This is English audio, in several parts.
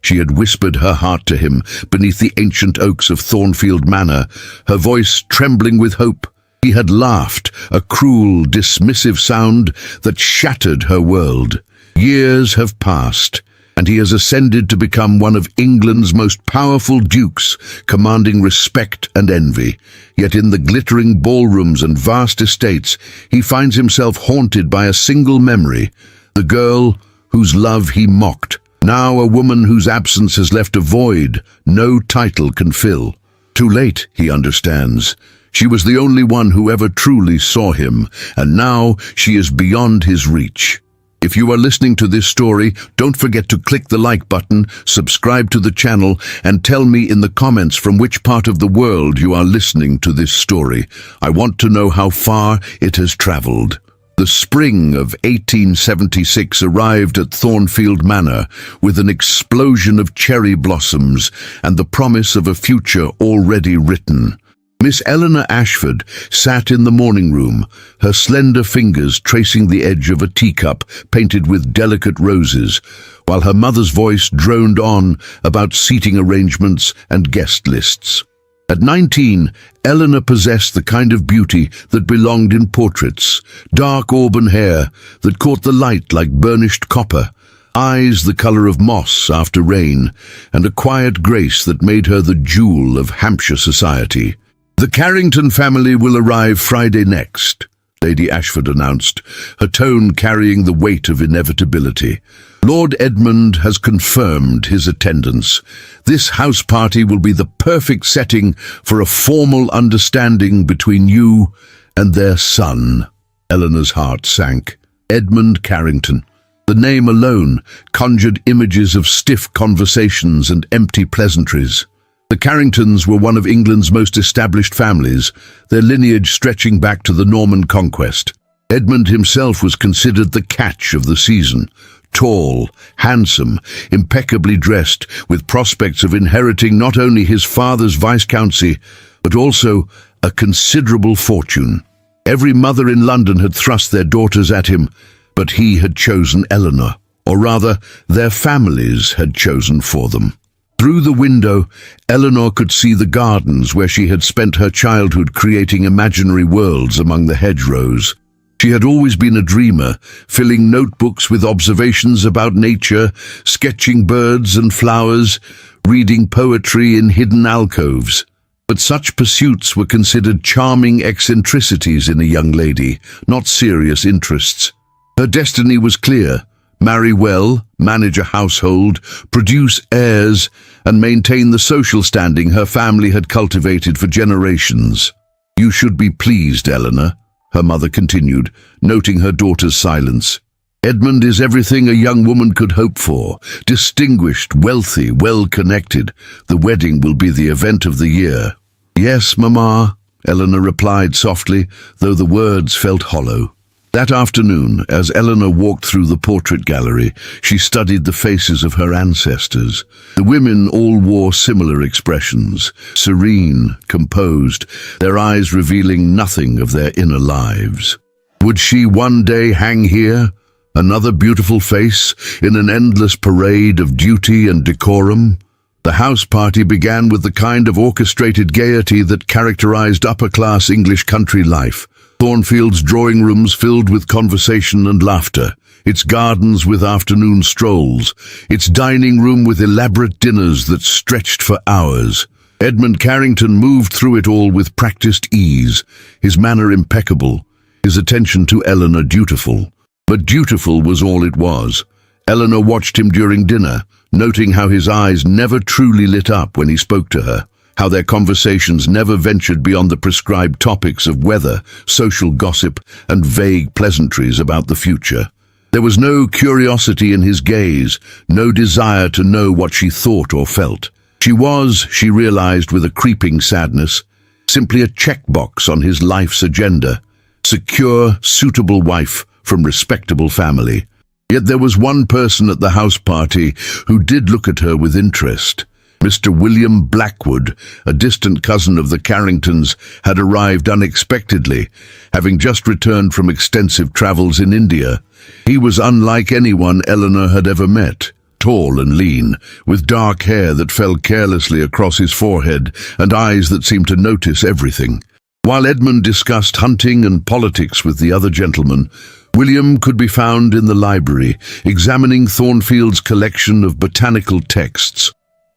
She had whispered her heart to him beneath the ancient oaks of Thornfield Manor, her voice trembling with hope. He had laughed, a cruel, dismissive sound that shattered her world. Years have passed, and he has ascended to become one of England's most powerful dukes, commanding respect and envy. Yet in the glittering ballrooms and vast estates, he finds himself haunted by a single memory, the girl whose love he mocked. Now a woman whose absence has left a void no title can fill. Too late, he understands. She was the only one who ever truly saw him, and now she is beyond his reach. If you are listening to this story, don't forget to click the like button, subscribe to the channel, and tell me in the comments from which part of the world you are listening to this story. I want to know how far it has traveled. The spring of 1876 arrived at Thornfield Manor with an explosion of cherry blossoms and the promise of a future already written. Miss Eleanor Ashford sat in the morning room, her slender fingers tracing the edge of a teacup painted with delicate roses, while her mother's voice droned on about seating arrangements and guest lists. At 19, Eleanor possessed the kind of beauty that belonged in portraits, dark auburn hair that caught the light like burnished copper, eyes the color of moss after rain, and a quiet grace that made her the jewel of Hampshire society. "The Carrington family will arrive Friday next," Lady Ashford announced, her tone carrying the weight of inevitability. "Lord Edmund has confirmed his attendance. This house party will be the perfect setting for a formal understanding between you and their son." Eleanor's heart sank. Edmund Carrington. The name alone conjured images of stiff conversations and empty pleasantries. The Carringtons were one of England's most established families, their lineage stretching back to the Norman conquest. Edmund himself was considered the catch of the season. Tall, handsome, impeccably dressed, with prospects of inheriting not only his father's viscountcy, but also a considerable fortune. Every mother in London had thrust their daughters at him, but he had chosen Eleanor, or rather, their families had chosen for them. Through the window, Eleanor could see the gardens where she had spent her childhood creating imaginary worlds among the hedgerows. She had always been a dreamer, filling notebooks with observations about nature, sketching birds and flowers, reading poetry in hidden alcoves. But such pursuits were considered charming eccentricities in a young lady, not serious interests. Her destiny was clear: marry well, manage a household, produce heirs, and maintain the social standing her family had cultivated for generations. "You should be pleased, Eleanor," her mother continued, noting her daughter's silence. "Edmund is everything a young woman could hope for. Distinguished, wealthy, well-connected. The wedding will be the event of the year." "Yes, Mamma," Eleanor replied softly, though the words felt hollow. That afternoon, as Eleanor walked through the portrait gallery, she studied the faces of her ancestors. The women all wore similar expressions, serene, composed, their eyes revealing nothing of their inner lives. Would she one day hang here, another beautiful face, in an endless parade of duty and decorum? The house party began with the kind of orchestrated gaiety that characterized upper-class English country life. Thornfield's drawing rooms filled with conversation and laughter, its gardens with afternoon strolls, its dining room with elaborate dinners that stretched for hours. Edmund Carrington moved through it all with practiced ease, his manner impeccable, his attention to Eleanor dutiful. But dutiful was all it was. Eleanor watched him during dinner, noting how his eyes never truly lit up when he spoke to her, how their conversations never ventured beyond the prescribed topics of weather, social gossip, and vague pleasantries about the future. There was no curiosity in his gaze, no desire to know what she thought or felt. She was, she realized with a creeping sadness, simply a checkbox on his life's agenda. Secure, suitable wife from respectable family. Yet there was one person at the house party who did look at her with interest. Mr. William Blackwood, a distant cousin of the Carringtons, had arrived unexpectedly, having just returned from extensive travels in India. He was unlike anyone Eleanor had ever met. tall and lean, with dark hair that fell carelessly across his forehead and eyes that seemed to notice everything. While Edmund discussed hunting and politics with the other gentlemen, William could be found in the library, examining Thornfield's collection of botanical texts,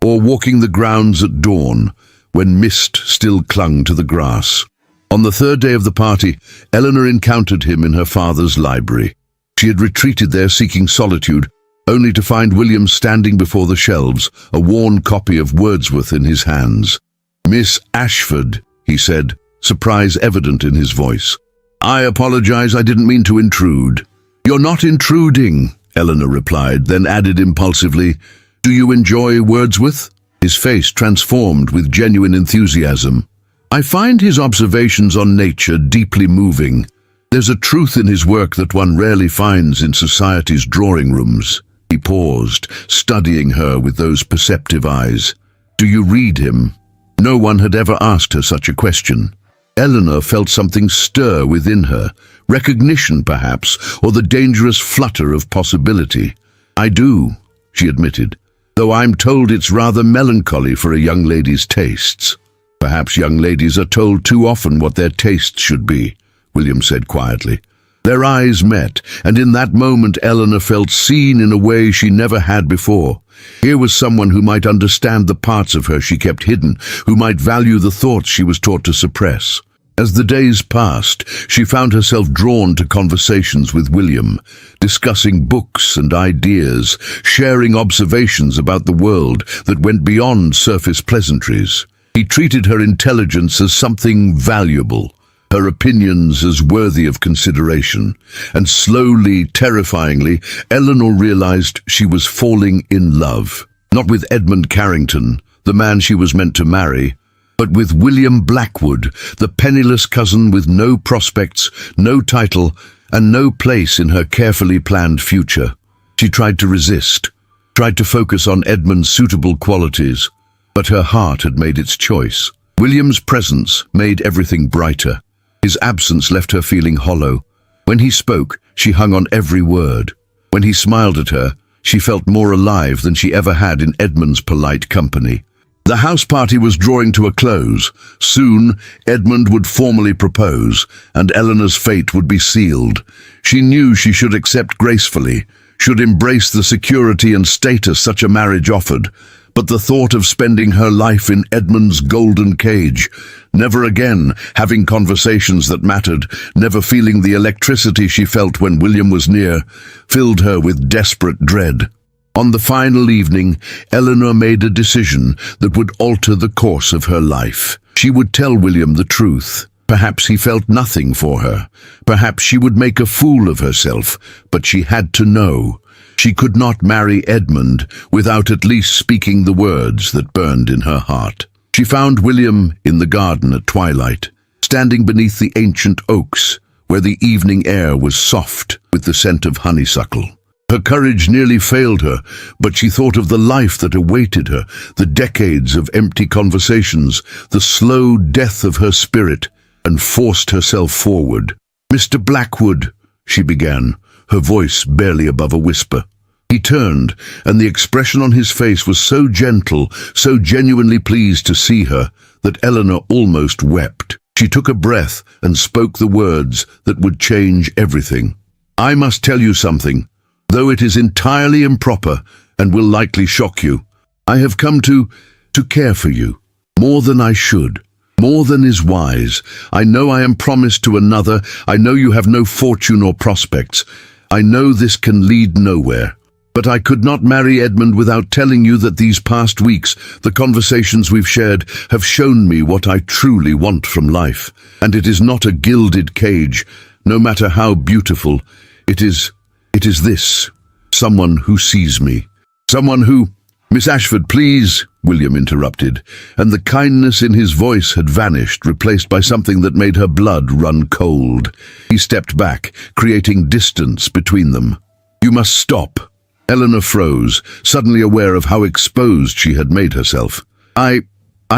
or walking the grounds at dawn, when mist still clung to the grass. On the third day of the party, Eleanor encountered him in her father's library. She had retreated there seeking solitude, only to find William standing before the shelves, a worn copy of Wordsworth in his hands. "Miss Ashford," he said, surprise evident in his voice. "I apologize, I didn't mean to intrude." "You're not intruding," Eleanor replied, then added impulsively, "Do you enjoy Wordsworth?" His face transformed with genuine enthusiasm. "I find his observations on nature deeply moving. There's a truth in his work that one rarely finds in society's drawing rooms." He paused, studying her with those perceptive eyes. "Do you read him?" No one had ever asked her such a question. Eleanor felt something stir within her, recognition perhaps, or the dangerous flutter of possibility. "I do," she admitted, "though I'm told it's rather melancholy for a young lady's tastes." "Perhaps young ladies are told too often what their tastes should be," William said quietly. Their eyes met, and in that moment Eleanor felt seen in a way she never had before. Here was someone who might understand the parts of her she kept hidden, who might value the thoughts she was taught to suppress. As the days passed, she found herself drawn to conversations with William, discussing books and ideas, sharing observations about the world that went beyond surface pleasantries. He treated her intelligence as something valuable, her opinions as worthy of consideration, and slowly, terrifyingly, Eleanor realized she was falling in love, not with Edmund Carrington, the man she was meant to marry, but with William Blackwood, the penniless cousin with no prospects, no title, and no place in her carefully planned future. She tried to resist, tried to focus on Edmund's suitable qualities, but her heart had made its choice. William's presence made everything brighter. His absence left her feeling hollow. When he spoke, she hung on every word. When he smiled at her, she felt more alive than she ever had in Edmund's polite company. The house party was drawing to a close. Soon, Edmund would formally propose, and Eleanor's fate would be sealed. She knew she should accept gracefully, should embrace the security and status such a marriage offered. But the thought of spending her life in Edmund's golden cage, never again having conversations that mattered, never feeling the electricity she felt when William was near, filled her with desperate dread. On the final evening, Eleanor made a decision that would alter the course of her life. She would tell William the truth. Perhaps he felt nothing for her. Perhaps she would make a fool of herself, but she had to know. She could not marry Edmund without at least speaking the words that burned in her heart. She found William in the garden at twilight, standing beneath the ancient oaks, where the evening air was soft with the scent of honeysuckle. Her courage nearly failed her, but she thought of the life that awaited her, the decades of empty conversations, the slow death of her spirit, and forced herself forward. "Mr. Blackwood," she began, her voice barely above a whisper. He turned, and the expression on his face was so gentle, so genuinely pleased to see her, that Eleanor almost wept. She took a breath and spoke the words that would change everything. "I must tell you something, though it is entirely improper and will likely shock you. I have come to care for you, more than I should. More than is wise. I know I am promised to another. I know you have no fortune or prospects. I know this can lead nowhere. But I could not marry Edmund without telling you that these past weeks, the conversations we've shared, have shown me what I truly want from life. And it is not a gilded cage, no matter how beautiful. It is this. Someone who sees me. Someone who—" "Miss Ashford, please," William interrupted, and the kindness in his voice had vanished, replaced by something that made her blood run cold. He stepped back, creating distance between them. "You must stop." Eleanor froze, suddenly aware of how exposed she had made herself. I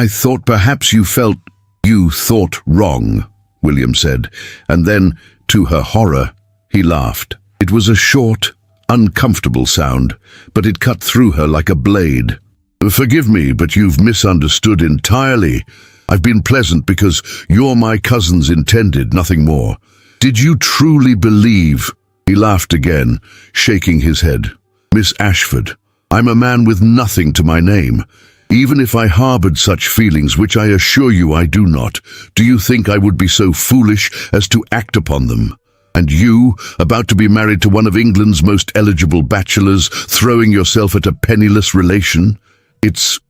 thought perhaps you thought wrong," William said, and then, to her horror, he laughed. It was a short, uncomfortable sound, but it cut through her like a blade. "Forgive me, but you've misunderstood entirely. I've been pleasant because you're my cousin's intended, nothing more. Did you truly believe?" He laughed again, shaking his head. "Miss Ashford, I'm a man with nothing to my name. Even if I harbored such feelings, which I assure you I do not, do you think I would be so foolish as to act upon them? And you, about to be married to one of England's most eligible bachelors, throwing yourself at a penniless relation? It's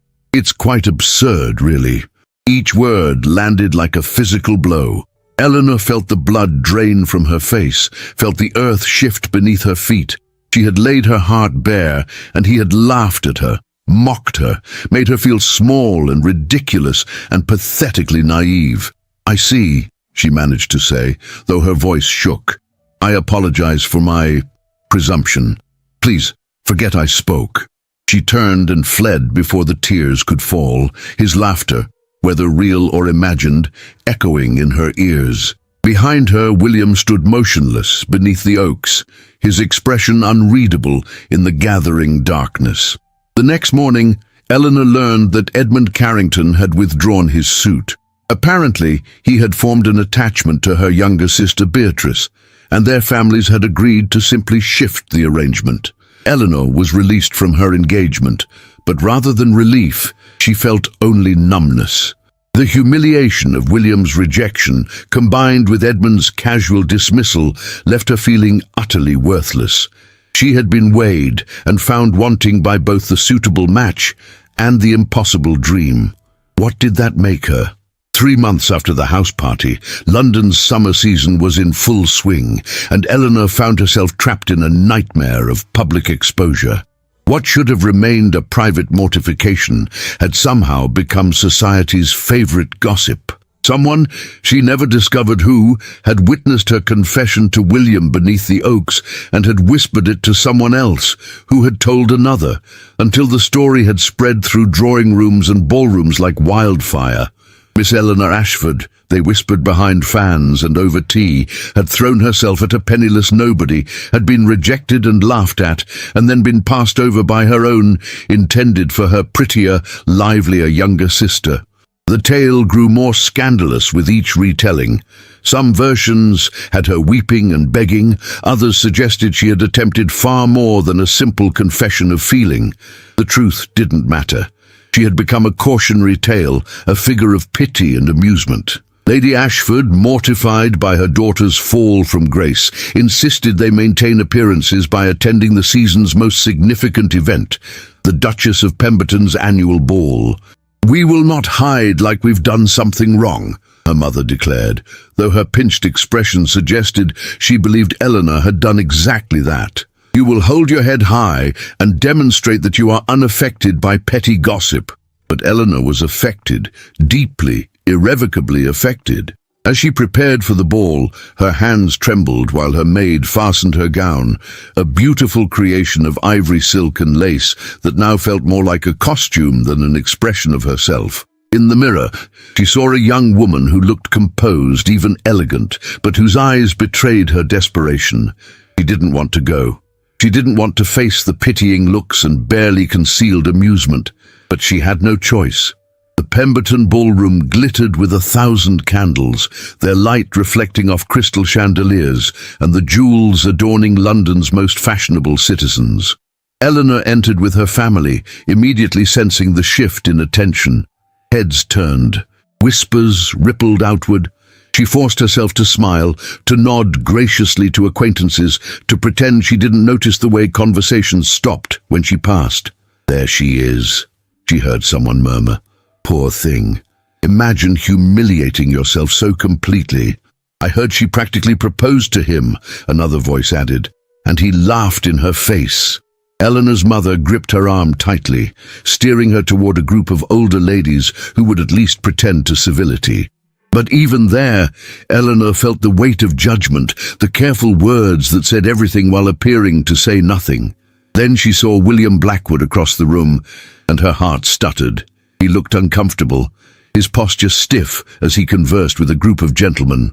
quite absurd, really." Each word landed like a physical blow. Eleanor felt the blood drain from her face, felt the earth shift beneath her feet. She had laid her heart bare, and he had laughed at her, mocked her, made her feel small and ridiculous and pathetically naive. "I see," she managed to say, though her voice shook. "I apologize for my presumption. Please, forget I spoke." She turned and fled before the tears could fall, his laughter, whether real or imagined, echoing in her ears. Behind her, William stood motionless beneath the oaks, his expression unreadable in the gathering darkness. The next morning, Eleanor learned that Edmund Carrington had withdrawn his suit. Apparently, he had formed an attachment to her younger sister Beatrice, and their families had agreed to simply shift the arrangement. Eleanor was released from her engagement, but rather than relief, she felt only numbness. The humiliation of William's rejection, combined with Edmund's casual dismissal, left her feeling utterly worthless. She had been weighed and found wanting by both the suitable match and the impossible dream. What did that make her? 3 months after the house party, London's summer season was in full swing, and Eleanor found herself trapped in a nightmare of public exposure. What should have remained a private mortification had somehow become society's favorite gossip. Someone, she never discovered who, had witnessed her confession to William beneath the oaks and had whispered it to someone else, who had told another, until the story had spread through drawing rooms and ballrooms like wildfire. Miss Eleanor Ashford, they whispered behind fans and over tea, had thrown herself at a penniless nobody, had been rejected and laughed at, and then been passed over by her own, intended for her prettier, livelier younger sister. The tale grew more scandalous with each retelling. Some versions had her weeping and begging, others suggested she had attempted far more than a simple confession of feeling. The truth didn't matter. She had become a cautionary tale, a figure of pity and amusement. Lady Ashford, mortified by her daughter's fall from grace, insisted they maintain appearances by attending the season's most significant event, the Duchess of Pemberton's annual ball. "We will not hide like we've done something wrong," her mother declared, though her pinched expression suggested she believed Eleanor had done exactly that. "You will hold your head high and demonstrate that you are unaffected by petty gossip." But Eleanor was affected, deeply, irrevocably affected. As she prepared for the ball, her hands trembled while her maid fastened her gown, a beautiful creation of ivory silk and lace that now felt more like a costume than an expression of herself. In the mirror, she saw a young woman who looked composed, even elegant, but whose eyes betrayed her desperation. She didn't want to go. She didn't want to face the pitying looks and barely concealed amusement, but she had no choice. The Pemberton ballroom glittered with 1,000 candles, their light reflecting off crystal chandeliers and the jewels adorning London's most fashionable citizens. Eleanor entered with her family, immediately sensing the shift in attention. Heads turned, whispers rippled outward. She forced herself to smile, to nod graciously to acquaintances, to pretend she didn't notice the way conversations stopped when she passed. "There she is," she heard someone murmur. "Poor thing. Imagine humiliating yourself so completely." "I heard she practically proposed to him," another voice added, "and he laughed in her face." Eleanor's mother gripped her arm tightly, steering her toward a group of older ladies who would at least pretend to civility. But even there, Eleanor felt the weight of judgment, the careful words that said everything while appearing to say nothing. Then she saw William Blackwood across the room, and her heart stuttered. He looked uncomfortable, his posture stiff as he conversed with a group of gentlemen.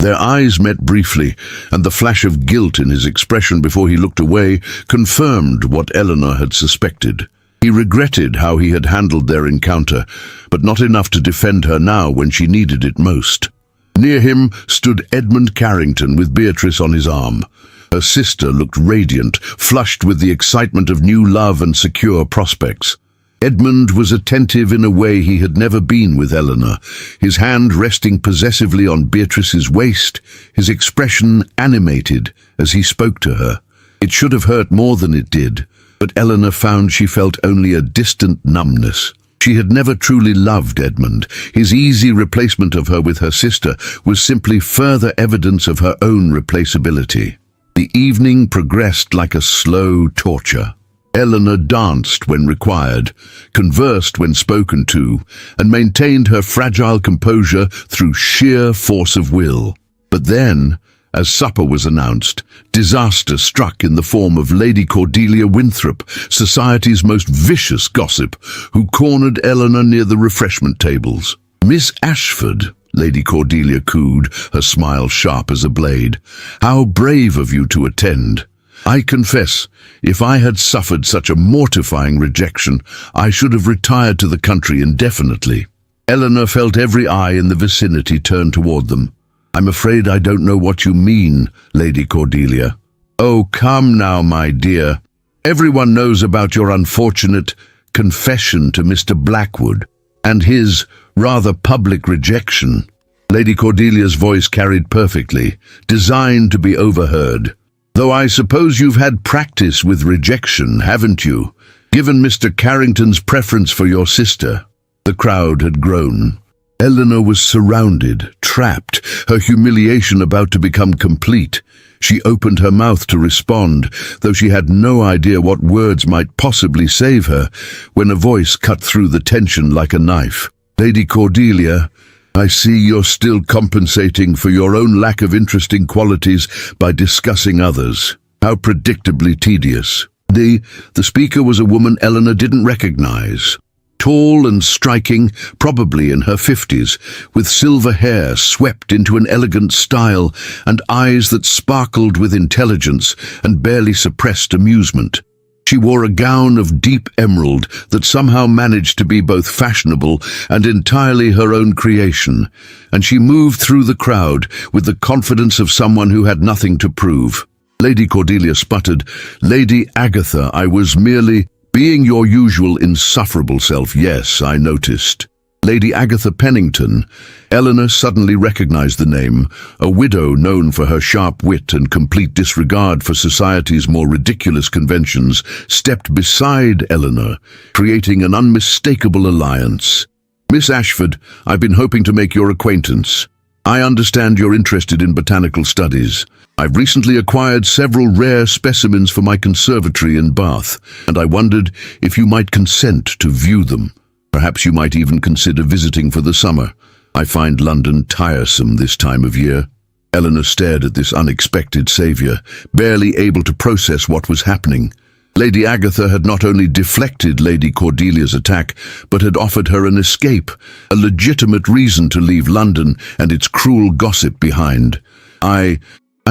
Their eyes met briefly, and the flash of guilt in his expression before he looked away confirmed what Eleanor had suspected. He regretted how he had handled their encounter, but not enough to defend her now when she needed it most. Near him stood Edmund Carrington with Beatrice on his arm. Her sister looked radiant, flushed with the excitement of new love and secure prospects. Edmund was attentive in a way he had never been with Eleanor, his hand resting possessively on Beatrice's waist, his expression animated as he spoke to her. It should have hurt more than it did, but Eleanor found she felt only a distant numbness. She had never truly loved Edmund. His easy replacement of her with her sister was simply further evidence of her own replaceability. The evening progressed like a slow torture. Eleanor danced when required, conversed when spoken to, and maintained her fragile composure through sheer force of will. But then, as supper was announced, disaster struck in the form of Lady Cordelia Winthrop, society's most vicious gossip, who cornered Eleanor near the refreshment tables. "Miss Ashford," Lady Cordelia cooed, her smile sharp as a blade, "how brave of you to attend. I confess, if I had suffered such a mortifying rejection, I should have retired to the country indefinitely." Eleanor felt every eye in the vicinity turn toward them. "I'm afraid I don't know what you mean, Lady Cordelia." "Oh, come now, my dear. Everyone knows about your unfortunate confession to Mr. Blackwood, and his rather public rejection." Lady Cordelia's voice carried perfectly, designed to be overheard. "Though I suppose you've had practice with rejection, haven't you, given Mr. Carrington's preference for your sister?" The crowd had grown. Eleanor was surrounded, trapped, her humiliation about to become complete. She opened her mouth to respond, though she had no idea what words might possibly save her, when a voice cut through the tension like a knife. "Lady Cordelia, I see you're still compensating for your own lack of interesting qualities by discussing others. How predictably tedious." The speaker was a woman Eleanor didn't recognize. Tall and striking, probably in her 50s, with silver hair swept into an elegant style and eyes that sparkled with intelligence and barely suppressed amusement. She wore a gown of deep emerald that somehow managed to be both fashionable and entirely her own creation, and she moved through the crowd with the confidence of someone who had nothing to prove. Lady Cordelia sputtered, "Lady Agatha, I was merely being your usual insufferable self. Yes, I noticed." Lady Agatha Pennington. Eleanor suddenly recognized the name. A widow known for her sharp wit and complete disregard for society's more ridiculous conventions stepped beside Eleanor, creating an unmistakable alliance. "Miss Ashford, I've been hoping to make your acquaintance. I understand you're interested in botanical studies. I've recently acquired several rare specimens for my conservatory in Bath, and I wondered if you might consent to view them. Perhaps you might even consider visiting for the summer. I find London tiresome this time of year." Eleanor stared at this unexpected savior, barely able to process what was happening. Lady Agatha had not only deflected Lady Cordelia's attack, but had offered her an escape, a legitimate reason to leave London and its cruel gossip behind. I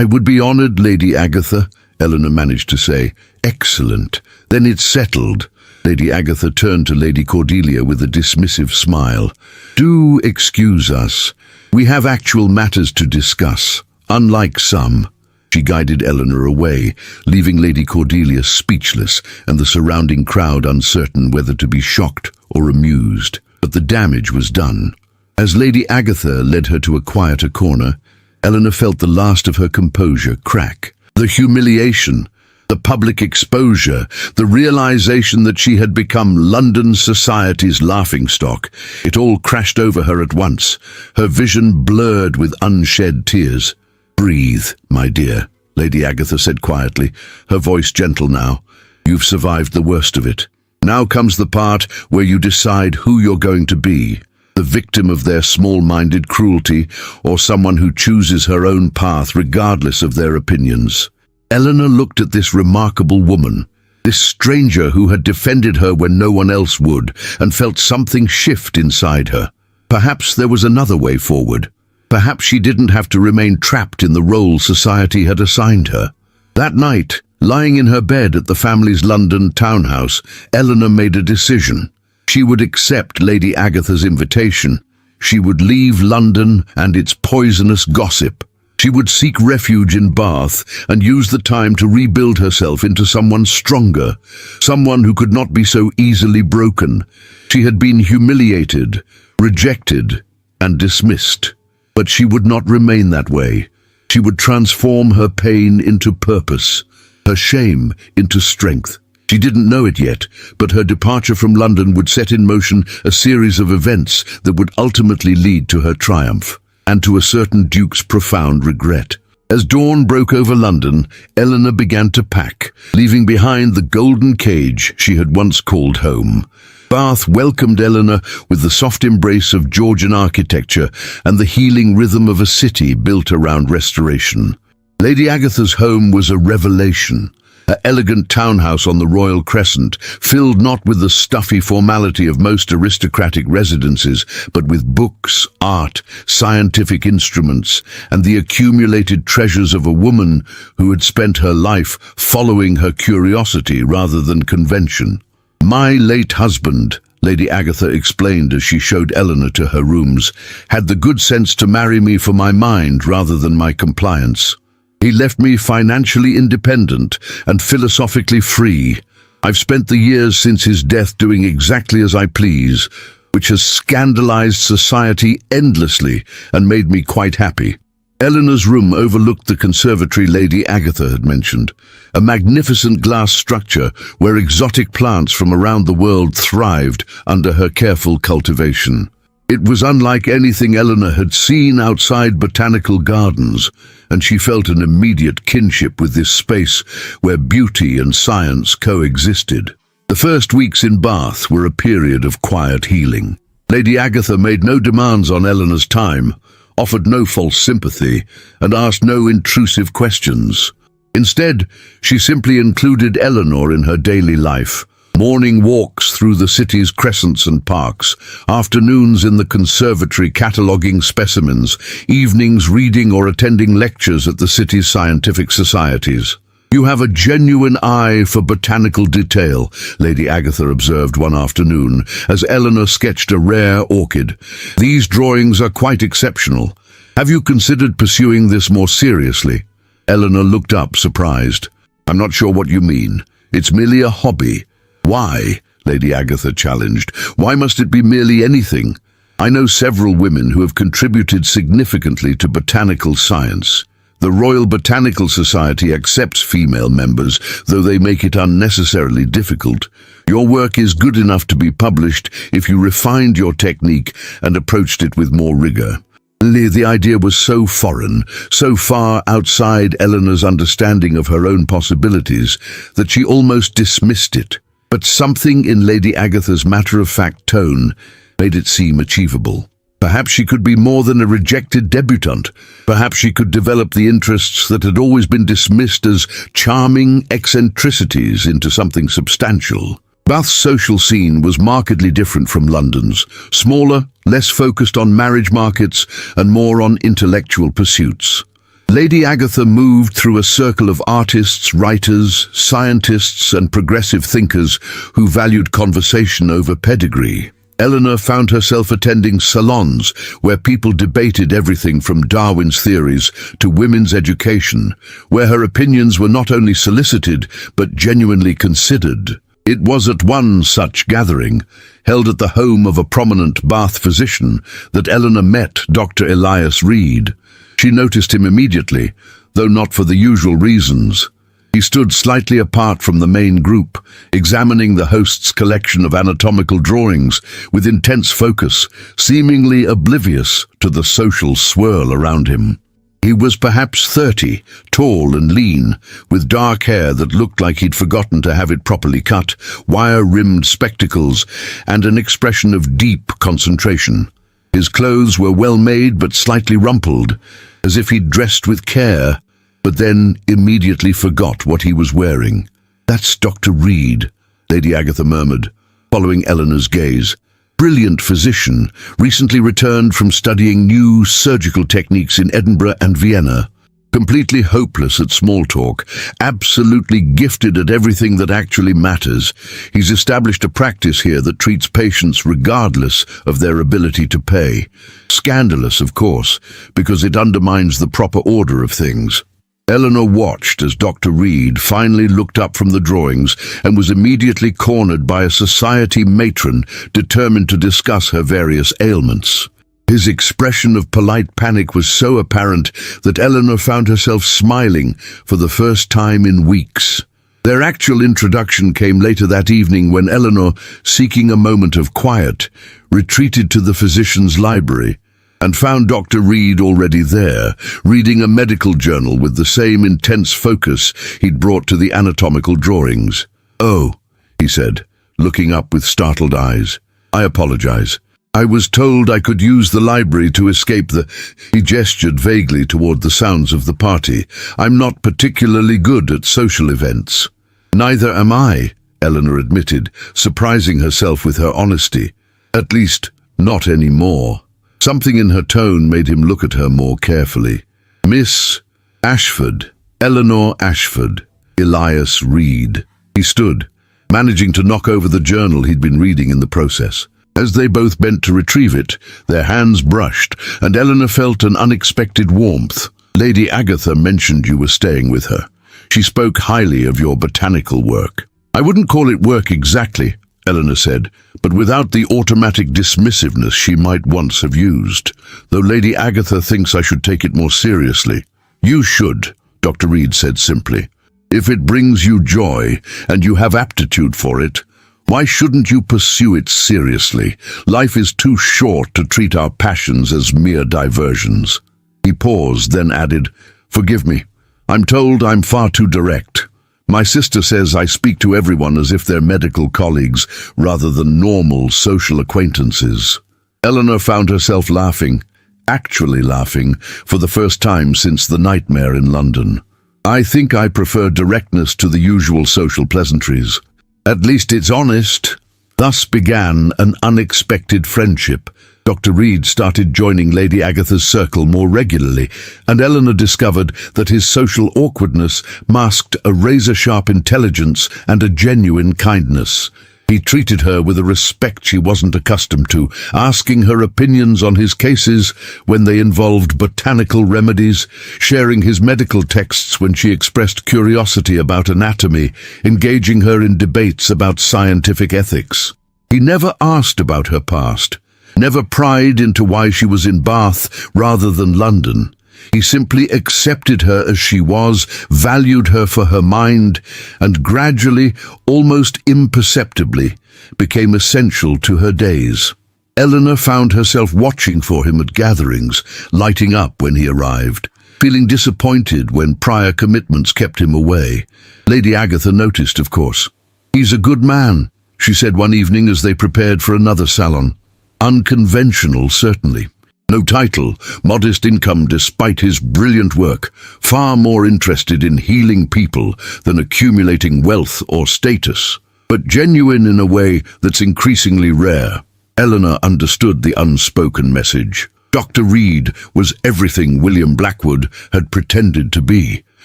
would be honored, Lady Agatha," Eleanor managed to say. "Excellent. Then it's settled." Lady Agatha turned to Lady Cordelia with a dismissive smile. "Do excuse us. We have actual matters to discuss, unlike some." She guided Eleanor away, leaving Lady Cordelia speechless and the surrounding crowd uncertain whether to be shocked or amused. But the damage was done. As Lady Agatha led her to a quieter corner, Eleanor felt the last of her composure crack. The humiliation, the public exposure, the realization that she had become London society's laughingstock, it all crashed over her at once, her vision blurred with unshed tears. "Breathe, my dear," Lady Agatha said quietly, her voice gentle now. "You've survived the worst of it. Now comes the part where you decide who you're going to be, the victim of their small-minded cruelty or someone who chooses her own path regardless of their opinions." Eleanor looked at this remarkable woman, this stranger who had defended her when no one else would, and felt something shift inside her. Perhaps there was another way forward. Perhaps she didn't have to remain trapped in the role society had assigned her. That night, lying in her bed at the family's London townhouse, Eleanor made a decision. She would accept Lady Agatha's invitation. She would leave London and its poisonous gossip. She would seek refuge in Bath and use the time to rebuild herself into someone stronger, someone who could not be so easily broken. She had been humiliated, rejected, and dismissed. But she would not remain that way. She would transform her pain into purpose, her shame into strength. She didn't know it yet, but her departure from London would set in motion a series of events that would ultimately lead to her triumph, and to a certain duke's profound regret. As dawn broke over London, Eleanor began to pack, leaving behind the golden cage she had once called home. Bath welcomed Eleanor with the soft embrace of Georgian architecture and the healing rhythm of a city built around restoration. Lady Agatha's home was a revelation. Her elegant townhouse on the Royal Crescent, filled not with the stuffy formality of most aristocratic residences, but with books, art, scientific instruments, and the accumulated treasures of a woman who had spent her life following her curiosity rather than convention. "My late husband," Lady Agatha explained as she showed Eleanor to her rooms, "had the good sense to marry me for my mind rather than my compliance. He left me financially independent and philosophically free. I've spent the years since his death doing exactly as I please, which has scandalized society endlessly and made me quite happy." Eleanor's room overlooked the conservatory Lady Agatha had mentioned, a magnificent glass structure where exotic plants from around the world thrived under her careful cultivation. It was unlike anything Eleanor had seen outside botanical gardens, and she felt an immediate kinship with this space where beauty and science coexisted. The first weeks in Bath were a period of quiet healing. Lady Agatha made no demands on Eleanor's time, offered no false sympathy, and asked no intrusive questions. Instead, she simply included Eleanor in her daily life. Morning walks through the city's crescents and parks, afternoons in the conservatory cataloguing specimens, evenings reading or attending lectures at the city's scientific societies. "You have a genuine eye for botanical detail," Lady Agatha observed one afternoon, as Eleanor sketched a rare orchid. "These drawings are quite exceptional. Have you considered pursuing this more seriously?" Eleanor looked up, surprised. "I'm not sure what you mean. It's merely a hobby." "Why?" Lady Agatha challenged. "Why must it be merely anything? I know several women who have contributed significantly to botanical science. The Royal Botanical Society accepts female members, though they make it unnecessarily difficult. Your work is good enough to be published if you refined your technique and approached it with more rigor." The idea was so foreign, so far outside Eleanor's understanding of her own possibilities, that she almost dismissed it. But something in Lady Agatha's matter-of-fact tone made it seem achievable. Perhaps she could be more than a rejected debutante. Perhaps she could develop the interests that had always been dismissed as charming eccentricities into something substantial. Bath's social scene was markedly different from London's, smaller, less focused on marriage markets and more on intellectual pursuits. Lady Agatha moved through a circle of artists, writers, scientists, and progressive thinkers who valued conversation over pedigree. Eleanor found herself attending salons where people debated everything from Darwin's theories to women's education, where her opinions were not only solicited but genuinely considered. It was at one such gathering, held at the home of a prominent Bath physician, that Eleanor met Dr. Elias Reed. She noticed him immediately, though not for the usual reasons. He stood slightly apart from the main group, examining the host's collection of anatomical drawings with intense focus, seemingly oblivious to the social swirl around him. He was perhaps 30, tall and lean, with dark hair that looked like he'd forgotten to have it properly cut, wire-rimmed spectacles, and an expression of deep concentration. His clothes were well made but slightly rumpled, as if he'd dressed with care, but then immediately forgot what he was wearing. "That's Dr. Reed," Lady Agatha murmured, following Eleanor's gaze. brilliant physician, recently returned from studying new surgical techniques in Edinburgh and Vienna. Completely hopeless at small talk, absolutely gifted at everything that actually matters, he's established a practice here that treats patients regardless of their ability to pay. Scandalous, of course, because it undermines the proper order of things. Eleanor watched as Dr. Reed finally looked up from the drawings and was immediately cornered by a society matron determined to discuss her various ailments. His expression of polite panic was so apparent that Eleanor found herself smiling for the first time in weeks. Their actual introduction came later that evening when Eleanor, seeking a moment of quiet, retreated to the physician's library and found Dr. Reed already there, reading a medical journal with the same intense focus he'd brought to the anatomical drawings. "Oh," he said, looking up with startled eyes. "I apologize. I was told I could use the library to escape the—" He gestured vaguely toward the sounds of the party. "I'm not particularly good at social events." "Neither am I," Eleanor admitted, surprising herself with her honesty. "At least, not anymore." Something in her tone made him look at her more carefully. "Miss Ashford, Eleanor Ashford, Elias Reed." He stood, managing to knock over the journal he'd been reading in the process. As they both bent to retrieve it, their hands brushed, and Eleanor felt an unexpected warmth. "Lady Agatha mentioned you were staying with her. She spoke highly of your botanical work." "I wouldn't call it work exactly," Eleanor said, but without the automatic dismissiveness she might once have used, "though Lady Agatha thinks I should take it more seriously." "You should," Dr. Reed said simply. "If it brings you joy, and you have aptitude for it, why shouldn't you pursue it seriously? Life is too short to treat our passions as mere diversions." He paused, then added, "Forgive me. I'm told I'm far too direct. My sister says I speak to everyone as if they're medical colleagues rather than normal social acquaintances." Eleanor found herself laughing, actually laughing, for the first time since the nightmare in London. "I think I prefer directness to the usual social pleasantries. At least it's honest." Thus began an unexpected friendship. Dr. Reed started joining Lady Agatha's circle more regularly, and Eleanor discovered that his social awkwardness masked a razor-sharp intelligence and a genuine kindness. He treated her with a respect she wasn't accustomed to, asking her opinions on his cases when they involved botanical remedies, sharing his medical texts when she expressed curiosity about anatomy, engaging her in debates about scientific ethics. He never asked about her past, never pried into why she was in Bath rather than London. He simply accepted her as she was, valued her for her mind, and gradually, almost imperceptibly, became essential to her days. Eleanor found herself watching for him at gatherings, lighting up when he arrived, feeling disappointed when prior commitments kept him away. Lady Agatha noticed, of course. "He's a good man," she said one evening as they prepared for another salon. "Unconventional, certainly. No title, modest income despite his brilliant work, far more interested in healing people than accumulating wealth or status, but genuine in a way that's increasingly rare." Eleanor understood the unspoken message. Dr. Reed was everything William Blackwood had pretended to be,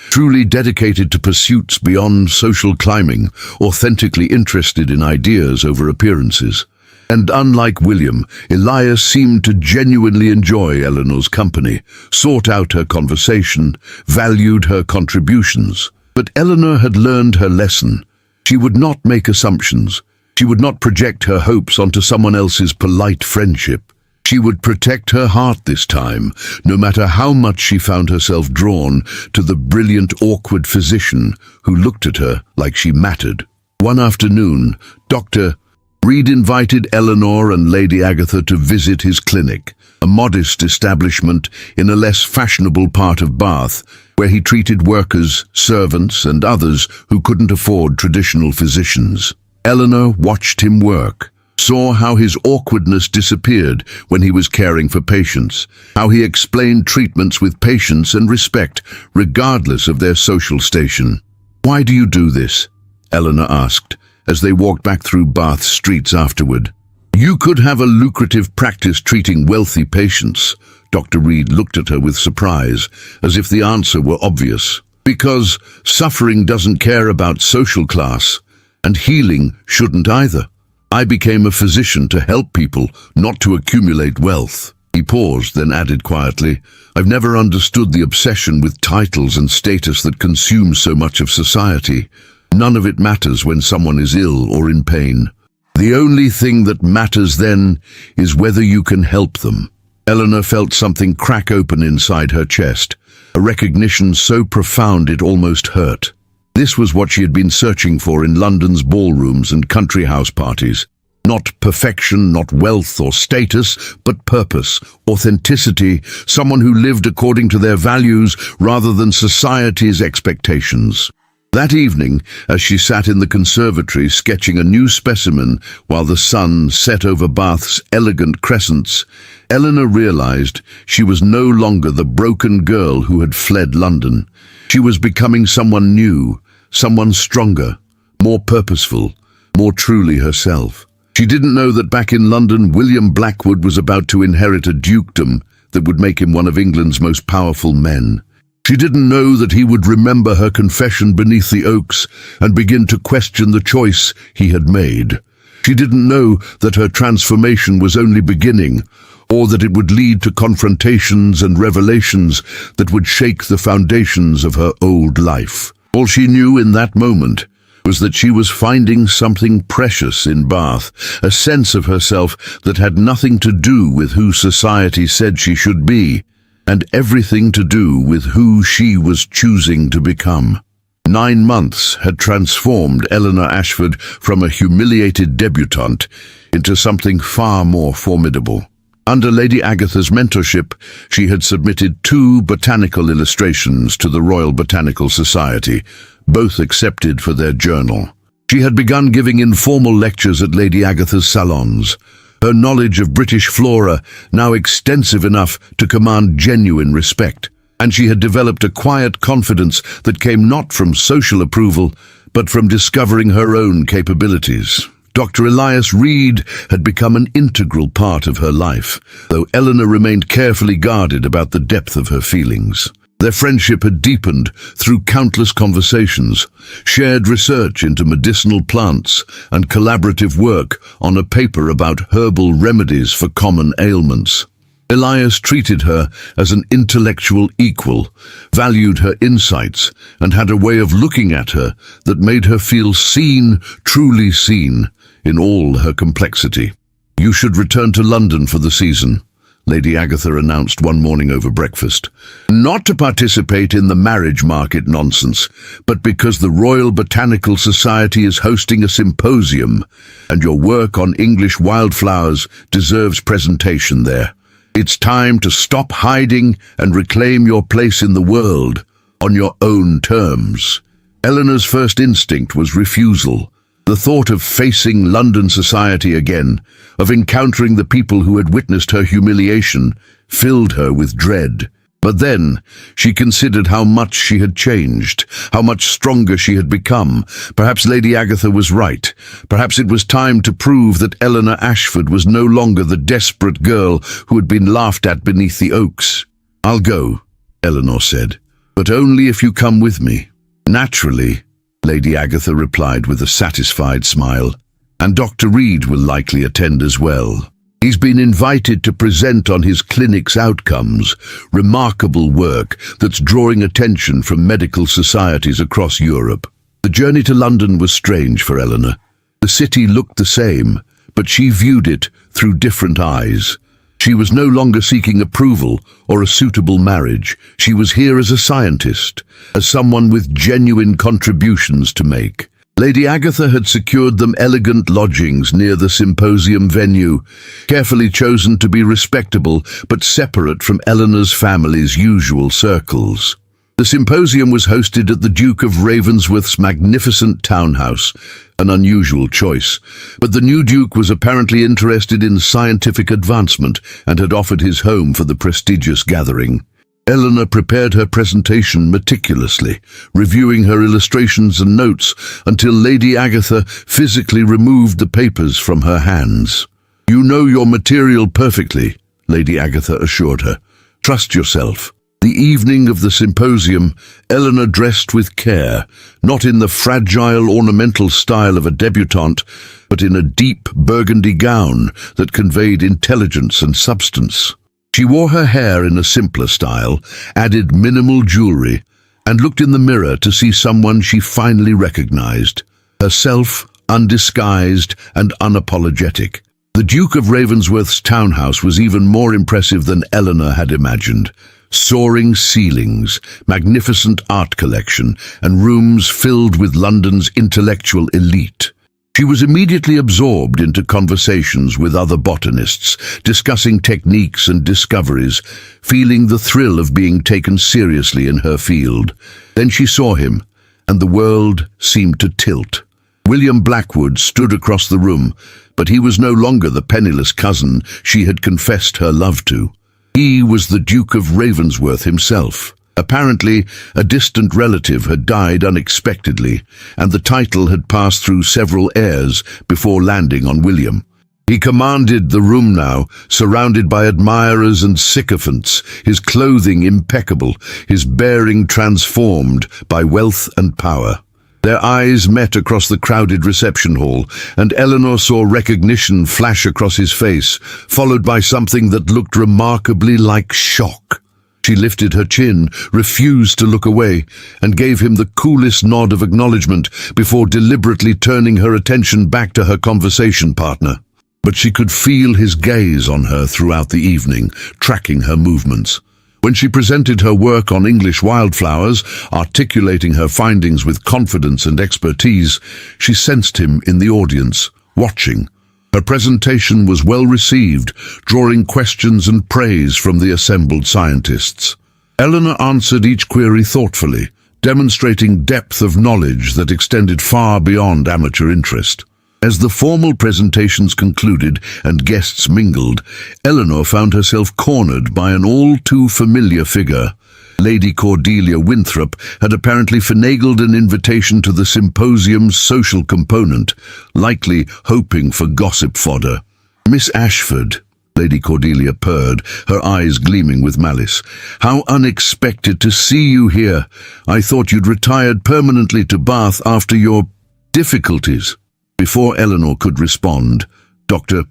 truly dedicated to pursuits beyond social climbing, authentically interested in ideas over appearances. And unlike William, Elias seemed to genuinely enjoy Eleanor's company, sought out her conversation, valued her contributions. But Eleanor had learned her lesson. She would not make assumptions. She would not project her hopes onto someone else's polite friendship. She would protect her heart this time, no matter how much she found herself drawn to the brilliant, awkward physician who looked at her like she mattered. One afternoon, Dr. Reed invited Eleanor and Lady Agatha to visit his clinic, a modest establishment in a less fashionable part of Bath, where he treated workers, servants, and others who couldn't afford traditional physicians. Eleanor watched him work, saw how his awkwardness disappeared when he was caring for patients, how he explained treatments with patience and respect, regardless of their social station. "Why do you do this?" Eleanor asked, as they walked back through Bath's streets afterward. You could have a lucrative practice treating wealthy patients. Dr. Reed looked at her with surprise, as if the answer were obvious. Because suffering doesn't care about social class, and healing shouldn't either. I became a physician to help people, not to accumulate wealth. He paused, then added quietly, I've never understood the obsession with titles and status that consumes so much of society. None of it matters when someone is ill or in pain. The only thing that matters then is whether you can help them. Eleanor felt something crack open inside her chest, a recognition so profound it almost hurt. This was what she had been searching for in London's ballrooms and country house parties. Not perfection, not wealth or status, but purpose, authenticity, someone who lived according to their values rather than society's expectations. That evening, as she sat in the conservatory sketching a new specimen while the sun set over Bath's elegant crescents, Eleanor realized she was no longer the broken girl who had fled London. She was becoming someone new, someone stronger, more purposeful, more truly herself. She didn't know that back in London, William Blackwood was about to inherit a dukedom that would make him one of England's most powerful men. She didn't know that he would remember her confession beneath the oaks and begin to question the choice he had made. She didn't know that her transformation was only beginning, or that it would lead to confrontations and revelations that would shake the foundations of her old life. All she knew in that moment was that she was finding something precious in Bath, a sense of herself that had nothing to do with who society said she should be, and everything to do with who she was choosing to become. 9 months had transformed Eleanor Ashford from a humiliated debutante into something far more formidable. Under Lady Agatha's mentorship, she had submitted 2 botanical illustrations to the Royal Botanical Society, both accepted for their journal. She had begun giving informal lectures at Lady Agatha's salons, her knowledge of British flora now extensive enough to command genuine respect, and she had developed a quiet confidence that came not from social approval, but from discovering her own capabilities. Dr. Elias Reed had become an integral part of her life, though Eleanor remained carefully guarded about the depth of her feelings. Their friendship had deepened through countless conversations, shared research into medicinal plants, and collaborative work on a paper about herbal remedies for common ailments. Elias treated her as an intellectual equal, valued her insights, and had a way of looking at her that made her feel seen, truly seen, in all her complexity. You should return to London for the season, Lady Agatha announced one morning over breakfast. Not to participate in the marriage market nonsense, but because the Royal Botanical Society is hosting a symposium, and your work on English wildflowers deserves presentation there. It's time to stop hiding and reclaim your place in the world on your own terms. Eleanor's first instinct was refusal. The thought of facing London society again, of encountering the people who had witnessed her humiliation, filled her with dread. But then she considered how much she had changed, how much stronger she had become. Perhaps Lady Agatha was right. Perhaps it was time to prove that Eleanor Ashford was no longer the desperate girl who had been laughed at beneath the oaks. "I'll go," Eleanor said, "but only if you come with me." "Naturally," Lady Agatha replied with a satisfied smile, "and Dr. Reed will likely attend as well. He's been invited to present on his clinic's outcomes, remarkable work that's drawing attention from medical societies across Europe." The journey to London was strange for Eleanor. The city looked the same, but she viewed it through different eyes. She was no longer seeking approval or a suitable marriage. She was here as a scientist, as someone with genuine contributions to make. Lady Agatha had secured them elegant lodgings near the symposium venue, carefully chosen to be respectable but separate from Eleanor's family's usual circles. The symposium was hosted at the Duke of Ravensworth's magnificent townhouse, an unusual choice, but the new Duke was apparently interested in scientific advancement and had offered his home for the prestigious gathering. Eleanor prepared her presentation meticulously, reviewing her illustrations and notes until Lady Agatha physically removed the papers from her hands. "You know your material perfectly," Lady Agatha assured her. "Trust yourself." The evening of the symposium, Eleanor dressed with care, not in the fragile ornamental style of a debutante, but in a deep burgundy gown that conveyed intelligence and substance. She wore her hair in a simpler style, added minimal jewelry, and looked in the mirror to see someone she finally recognized. Herself, undisguised and unapologetic. The Duke of Ravensworth's townhouse was even more impressive than Eleanor had imagined. Soaring ceilings, magnificent art collection, and rooms filled with London's intellectual elite. She was immediately absorbed into conversations with other botanists, discussing techniques and discoveries, feeling the thrill of being taken seriously in her field. Then she saw him, and the world seemed to tilt. William Blackwood stood across the room, but he was no longer the penniless cousin she had confessed her love to. He was the Duke of Ravensworth himself. Apparently, a distant relative had died unexpectedly, and the title had passed through several heirs before landing on William. He commanded the room now, surrounded by admirers and sycophants, his clothing impeccable, his bearing transformed by wealth and power. Their eyes met across the crowded reception hall, and Eleanor saw recognition flash across his face, followed by something that looked remarkably like shock. She lifted her chin, refused to look away, and gave him the coolest nod of acknowledgement before deliberately turning her attention back to her conversation partner. But she could feel his gaze on her throughout the evening, tracking her movements. When she presented her work on English wildflowers, articulating her findings with confidence and expertise, she sensed him in the audience, watching. Her presentation was well received, drawing questions and praise from the assembled scientists. Eleanor answered each query thoughtfully, demonstrating depth of knowledge that extended far beyond amateur interest. As the formal presentations concluded and guests mingled, Eleanor found herself cornered by an all-too-familiar figure. Lady Cordelia Winthrop had apparently finagled an invitation to the symposium's social component, likely hoping for gossip fodder. "Miss Ashford," Lady Cordelia purred, her eyes gleaming with malice. "How unexpected to see you here. I thought you'd retired permanently to Bath after your difficulties." Before Eleanor could respond, Dr.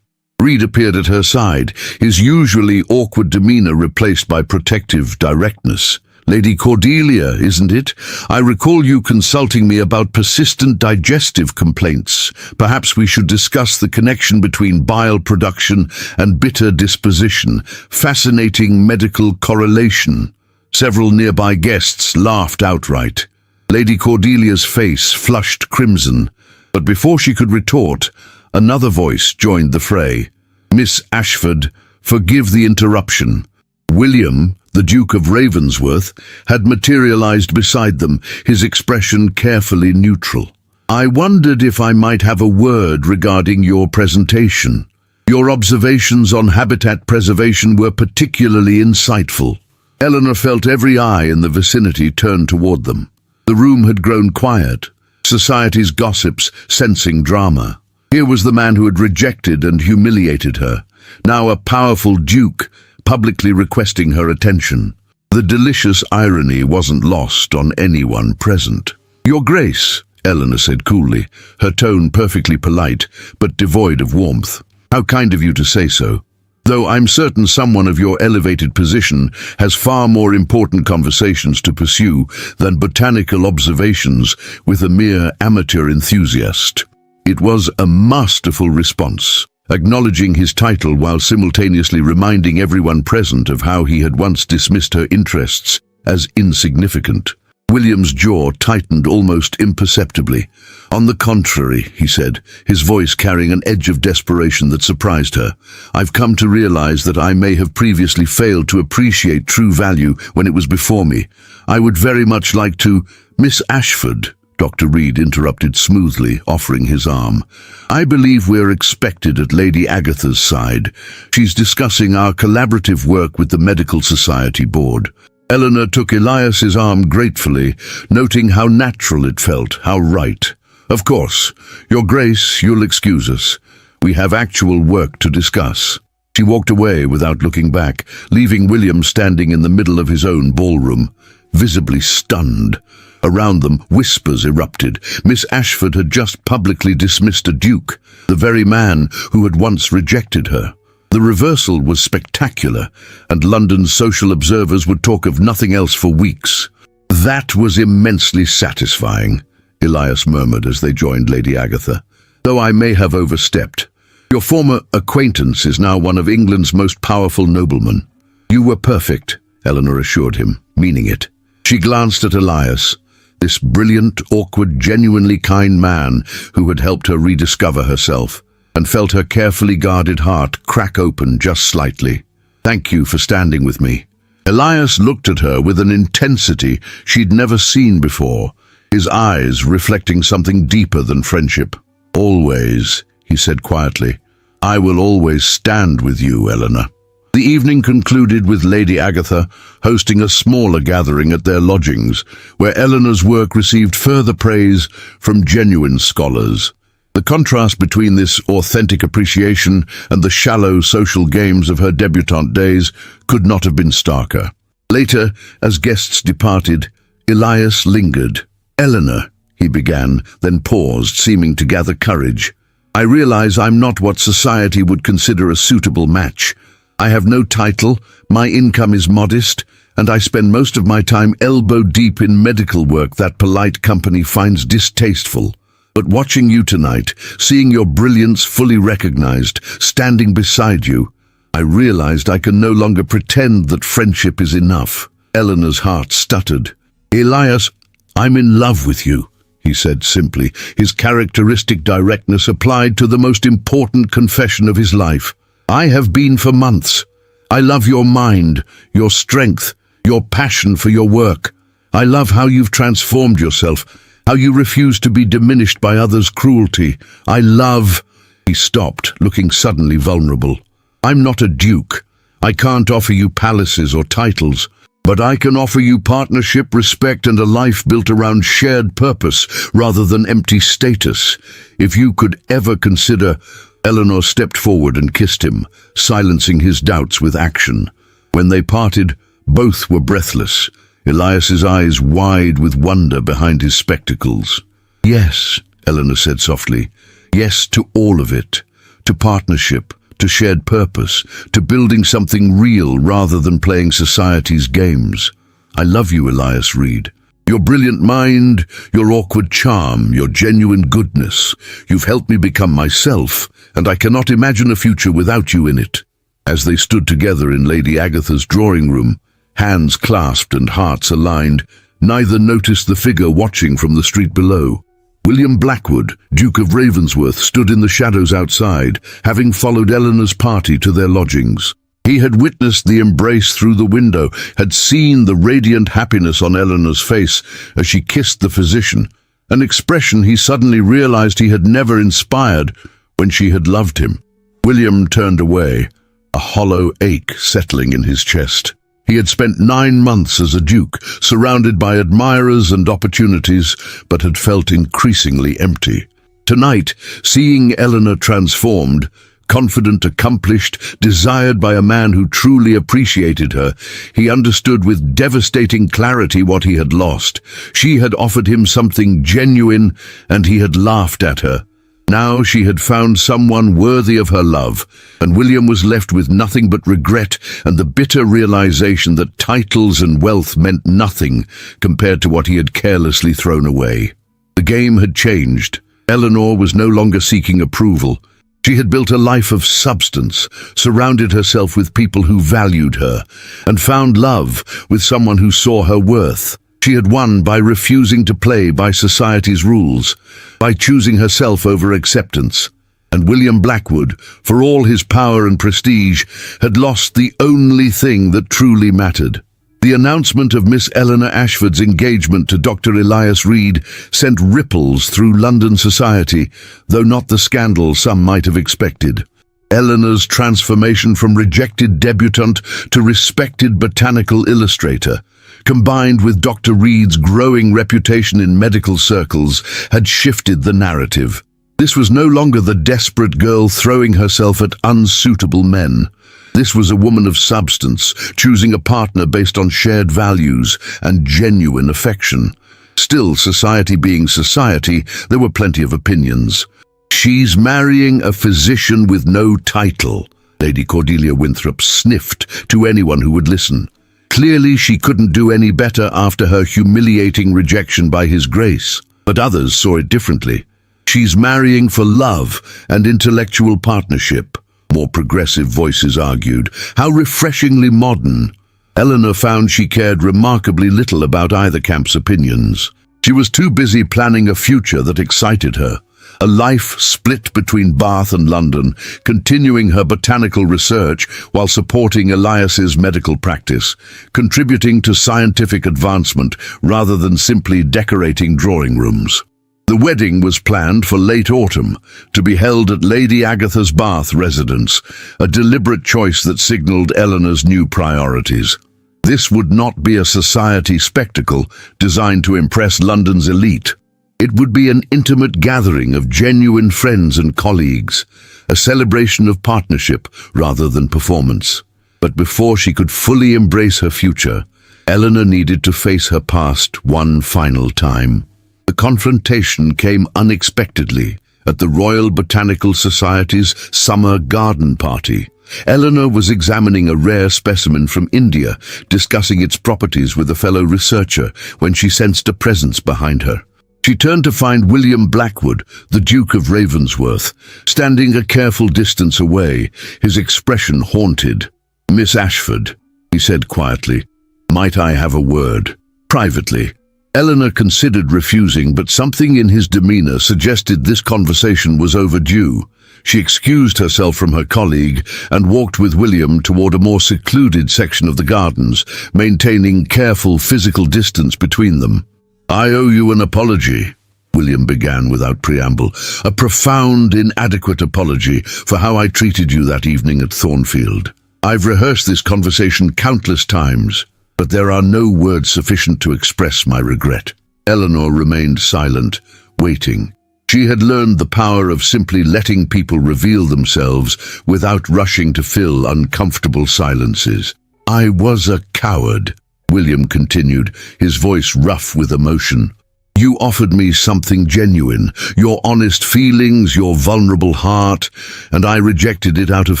Reed appeared at her side, his usually awkward demeanor replaced by protective directness. "Lady Cordelia, isn't it? I recall you consulting me about persistent digestive complaints. Perhaps we should discuss the connection between bile production and bitter disposition. Fascinating medical correlation." Several nearby guests laughed outright. Lady Cordelia's face flushed crimson. But before she could retort, another voice joined the fray. "Miss Ashford, forgive the interruption." William, the Duke of Ravensworth, had materialized beside them, his expression carefully neutral. "I wondered if I might have a word regarding your presentation. Your observations on habitat preservation were particularly insightful." Eleanor felt every eye in the vicinity turn toward them. The room had grown quiet. Society's gossips sensing drama. Here was the man who had rejected and humiliated her, now a powerful duke, publicly requesting her attention. The delicious irony wasn't lost on anyone present. "Your Grace," Eleanor said coolly, her tone perfectly polite, but devoid of warmth. "How kind of you to say so. Though I'm certain someone of your elevated position has far more important conversations to pursue than botanical observations with a mere amateur enthusiast." It was a masterful response, acknowledging his title while simultaneously reminding everyone present of how he had once dismissed her interests as insignificant. William's jaw tightened almost imperceptibly. "On the contrary," he said, his voice carrying an edge of desperation that surprised her, "I've come to realize that I may have previously failed to appreciate true value when it was before me. I would very much like to—" "Miss Ashford," Dr. Reed interrupted smoothly, offering his arm. "I believe we're expected at Lady Agatha's side. She's discussing our collaborative work with the Medical Society Board." Eleanor took Elias's arm gratefully, noting how natural it felt, how right. "Of course. Your Grace, you'll excuse us. We have actual work to discuss." She walked away without looking back, leaving William standing in the middle of his own ballroom, visibly stunned. Around them, whispers erupted. Miss Ashford had just publicly dismissed a duke, the very man who had once rejected her. The reversal was spectacular, and London's social observers would talk of nothing else for weeks. "That was immensely satisfying," Elias murmured as they joined Lady Agatha, "though I may have overstepped. Your former acquaintance is now one of England's most powerful noblemen." "You were perfect," Eleanor assured him, meaning it. She glanced at Elias, this brilliant, awkward, genuinely kind man who had helped her rediscover herself, and felt her carefully guarded heart crack open just slightly. "Thank you for standing with me." Elias looked at her with an intensity she'd never seen before, his eyes reflecting something deeper than friendship. "Always," he said quietly. "I will always stand with you, Eleanor." The evening concluded with Lady Agatha hosting a smaller gathering at their lodgings, where Eleanor's work received further praise from genuine scholars. The contrast between this authentic appreciation and the shallow social games of her debutante days could not have been starker. Later, as guests departed, Elias lingered. "Eleanor," he began, then paused, seeming to gather courage. "I realize I'm not what society would consider a suitable match. I have no title, my income is modest, and I spend most of my time elbow-deep in medical work that polite company finds distasteful. But watching you tonight, seeing your brilliance fully recognized, standing beside you, I realized I can no longer pretend that friendship is enough." Eleanor's heart stuttered. "Elias, I'm in love with you," he said simply, his characteristic directness applied to the most important confession of his life. "I have been for months. I love your mind, your strength, your passion for your work. I love how you've transformed yourself, how you refuse to be diminished by others' cruelty. I love—" He stopped, looking suddenly vulnerable. "I'm not a duke. I can't offer you palaces or titles, but I can offer you partnership, respect, and a life built around shared purpose rather than empty status. If you could ever consider—" Eleanor stepped forward and kissed him, silencing his doubts with action. When they parted, both were breathless, Elias's eyes wide with wonder behind his spectacles. "Yes," Eleanor said softly. "Yes to all of it. To partnership, to shared purpose, to building something real rather than playing society's games. I love you, Elias Reed. Your brilliant mind, your awkward charm, your genuine goodness. You've helped me become myself, and I cannot imagine a future without you in it." As they stood together in Lady Agatha's drawing room, hands clasped and hearts aligned, neither noticed the figure watching from the street below. William Blackwood, Duke of Ravensworth, stood in the shadows outside, having followed Eleanor's party to their lodgings. He had witnessed the embrace through the window, had seen the radiant happiness on Eleanor's face as she kissed the physician, an expression he suddenly realized he had never inspired when she had loved him. William turned away, a hollow ache settling in his chest. He had spent 9 months as a duke, surrounded by admirers and opportunities, but had felt increasingly empty. Tonight, seeing Eleanor transformed, confident, accomplished, desired by a man who truly appreciated her, he understood with devastating clarity what he had lost. She had offered him something genuine, and he had laughed at her. Now she had found someone worthy of her love, and William was left with nothing but regret and the bitter realization that titles and wealth meant nothing compared to what he had carelessly thrown away. The game had changed. Eleanor was no longer seeking approval. She had built a life of substance, surrounded herself with people who valued her, and found love with someone who saw her worth. She had won by refusing to play by society's rules, by choosing herself over acceptance. And William Blackwood, for all his power and prestige, had lost the only thing that truly mattered. The announcement of Miss Eleanor Ashford's engagement to Dr. Elias Reed sent ripples through London society, though not the scandal some might have expected. Eleanor's transformation from rejected debutante to respected botanical illustrator, combined with Dr. Reed's growing reputation in medical circles, had shifted the narrative. This was no longer the desperate girl throwing herself at unsuitable men. This was a woman of substance, choosing a partner based on shared values and genuine affection. Still, society being society, there were plenty of opinions. "She's marrying a physician with no title," Lady Cordelia Winthrop sniffed to anyone who would listen. Clearly, she couldn't do any better after her humiliating rejection by His Grace. But others saw it differently. "She's marrying for love and intellectual partnership," more progressive voices argued. How refreshingly modern. Eleanor found she cared remarkably little about either camp's opinions. She was too busy planning a future that excited her. A life split between Bath and London, continuing her botanical research while supporting Elias's medical practice, contributing to scientific advancement rather than simply decorating drawing rooms. The wedding was planned for late autumn, to be held at Lady Agatha's Bath residence, a deliberate choice that signalled Eleanor's new priorities. This would not be a society spectacle designed to impress London's elite. It would be an intimate gathering of genuine friends and colleagues, a celebration of partnership rather than performance. But before she could fully embrace her future, Eleanor needed to face her past one final time. The confrontation came unexpectedly at the Royal Botanical Society's summer garden party. Eleanor was examining a rare specimen from India, discussing its properties with a fellow researcher, when she sensed a presence behind her. She turned to find William Blackwood, the Duke of Ravensworth, standing a careful distance away, his expression haunted. "Miss Ashford," he said quietly, "might I have a word? Privately." Eleanor considered refusing, but something in his demeanor suggested this conversation was overdue. She excused herself from her colleague and walked with William toward a more secluded section of the gardens, maintaining careful physical distance between them. "I owe you an apology," William began without preamble. "A profound, inadequate apology for how I treated you that evening at Thornfield. I've rehearsed this conversation countless times, but there are no words sufficient to express my regret." Eleanor remained silent, waiting. She had learned the power of simply letting people reveal themselves without rushing to fill uncomfortable silences. "I was a coward," William continued, his voice rough with emotion. "You offered me something genuine, your honest feelings, your vulnerable heart, and I rejected it out of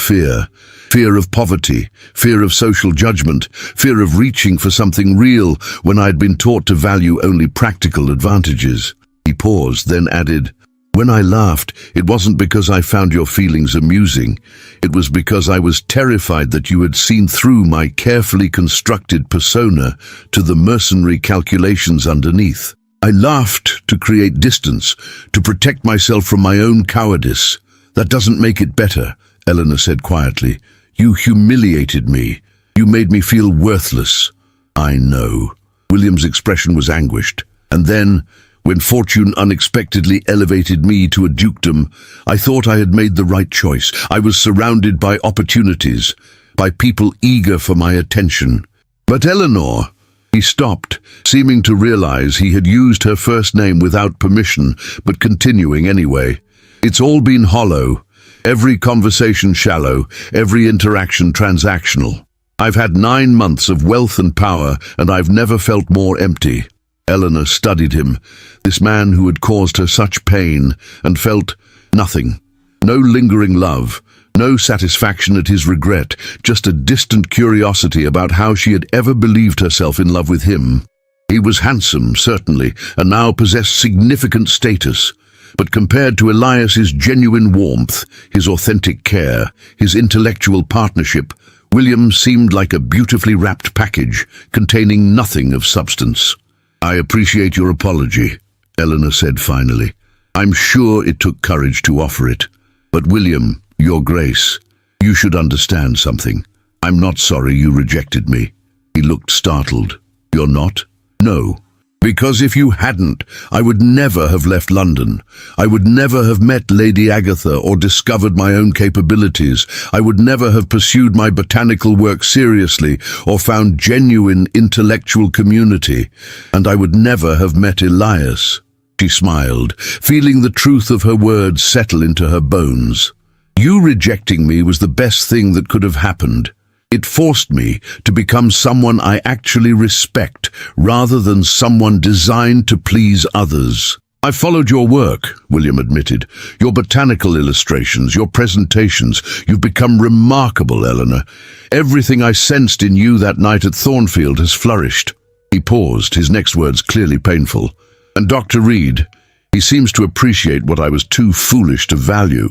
fear. Fear of poverty, fear of social judgment, fear of reaching for something real when I'd been taught to value only practical advantages." He paused, then added, "When I laughed, it wasn't because I found your feelings amusing. It was because I was terrified that you had seen through my carefully constructed persona to the mercenary calculations underneath. I laughed to create distance, to protect myself from my own cowardice. That doesn't make it better," Eleanor said quietly. "You humiliated me. You made me feel worthless." "I know." William's expression was anguished. "And then, when fortune unexpectedly elevated me to a dukedom, I thought I had made the right choice. I was surrounded by opportunities, by people eager for my attention. But Eleanor—" He stopped, seeming to realize he had used her first name without permission, but continuing anyway. "It's all been hollow. Every conversation shallow, every interaction transactional. I've had 9 months of wealth and power, and I've never felt more empty." Eleanor studied him, this man who had caused her such pain, and felt nothing. No lingering love, no satisfaction at his regret, just a distant curiosity about how she had ever believed herself in love with him. He was handsome, certainly, and now possessed significant status. But compared to Elias's genuine warmth, his authentic care, his intellectual partnership, William seemed like a beautifully wrapped package containing nothing of substance. "I appreciate your apology," Eleanor said finally. "I'm sure it took courage to offer it. But William, Your Grace, you should understand something. I'm not sorry you rejected me." He looked startled. "You're not?" "No. Because if you hadn't, I would never have left London. I would never have met Lady Agatha or discovered my own capabilities. I would never have pursued my botanical work seriously or found genuine intellectual community. And I would never have met Elias." She smiled, feeling the truth of her words settle into her bones. You rejecting me was the best thing that could have happened. It forced me to become someone I actually respect, rather than someone designed to please others. I followed your work, William admitted. Your botanical illustrations, your presentations. You've become remarkable, Eleanor. Everything I sensed in you that night at Thornfield has flourished. He paused, his next words clearly painful. And Dr. Reed, he seems to appreciate what I was too foolish to value.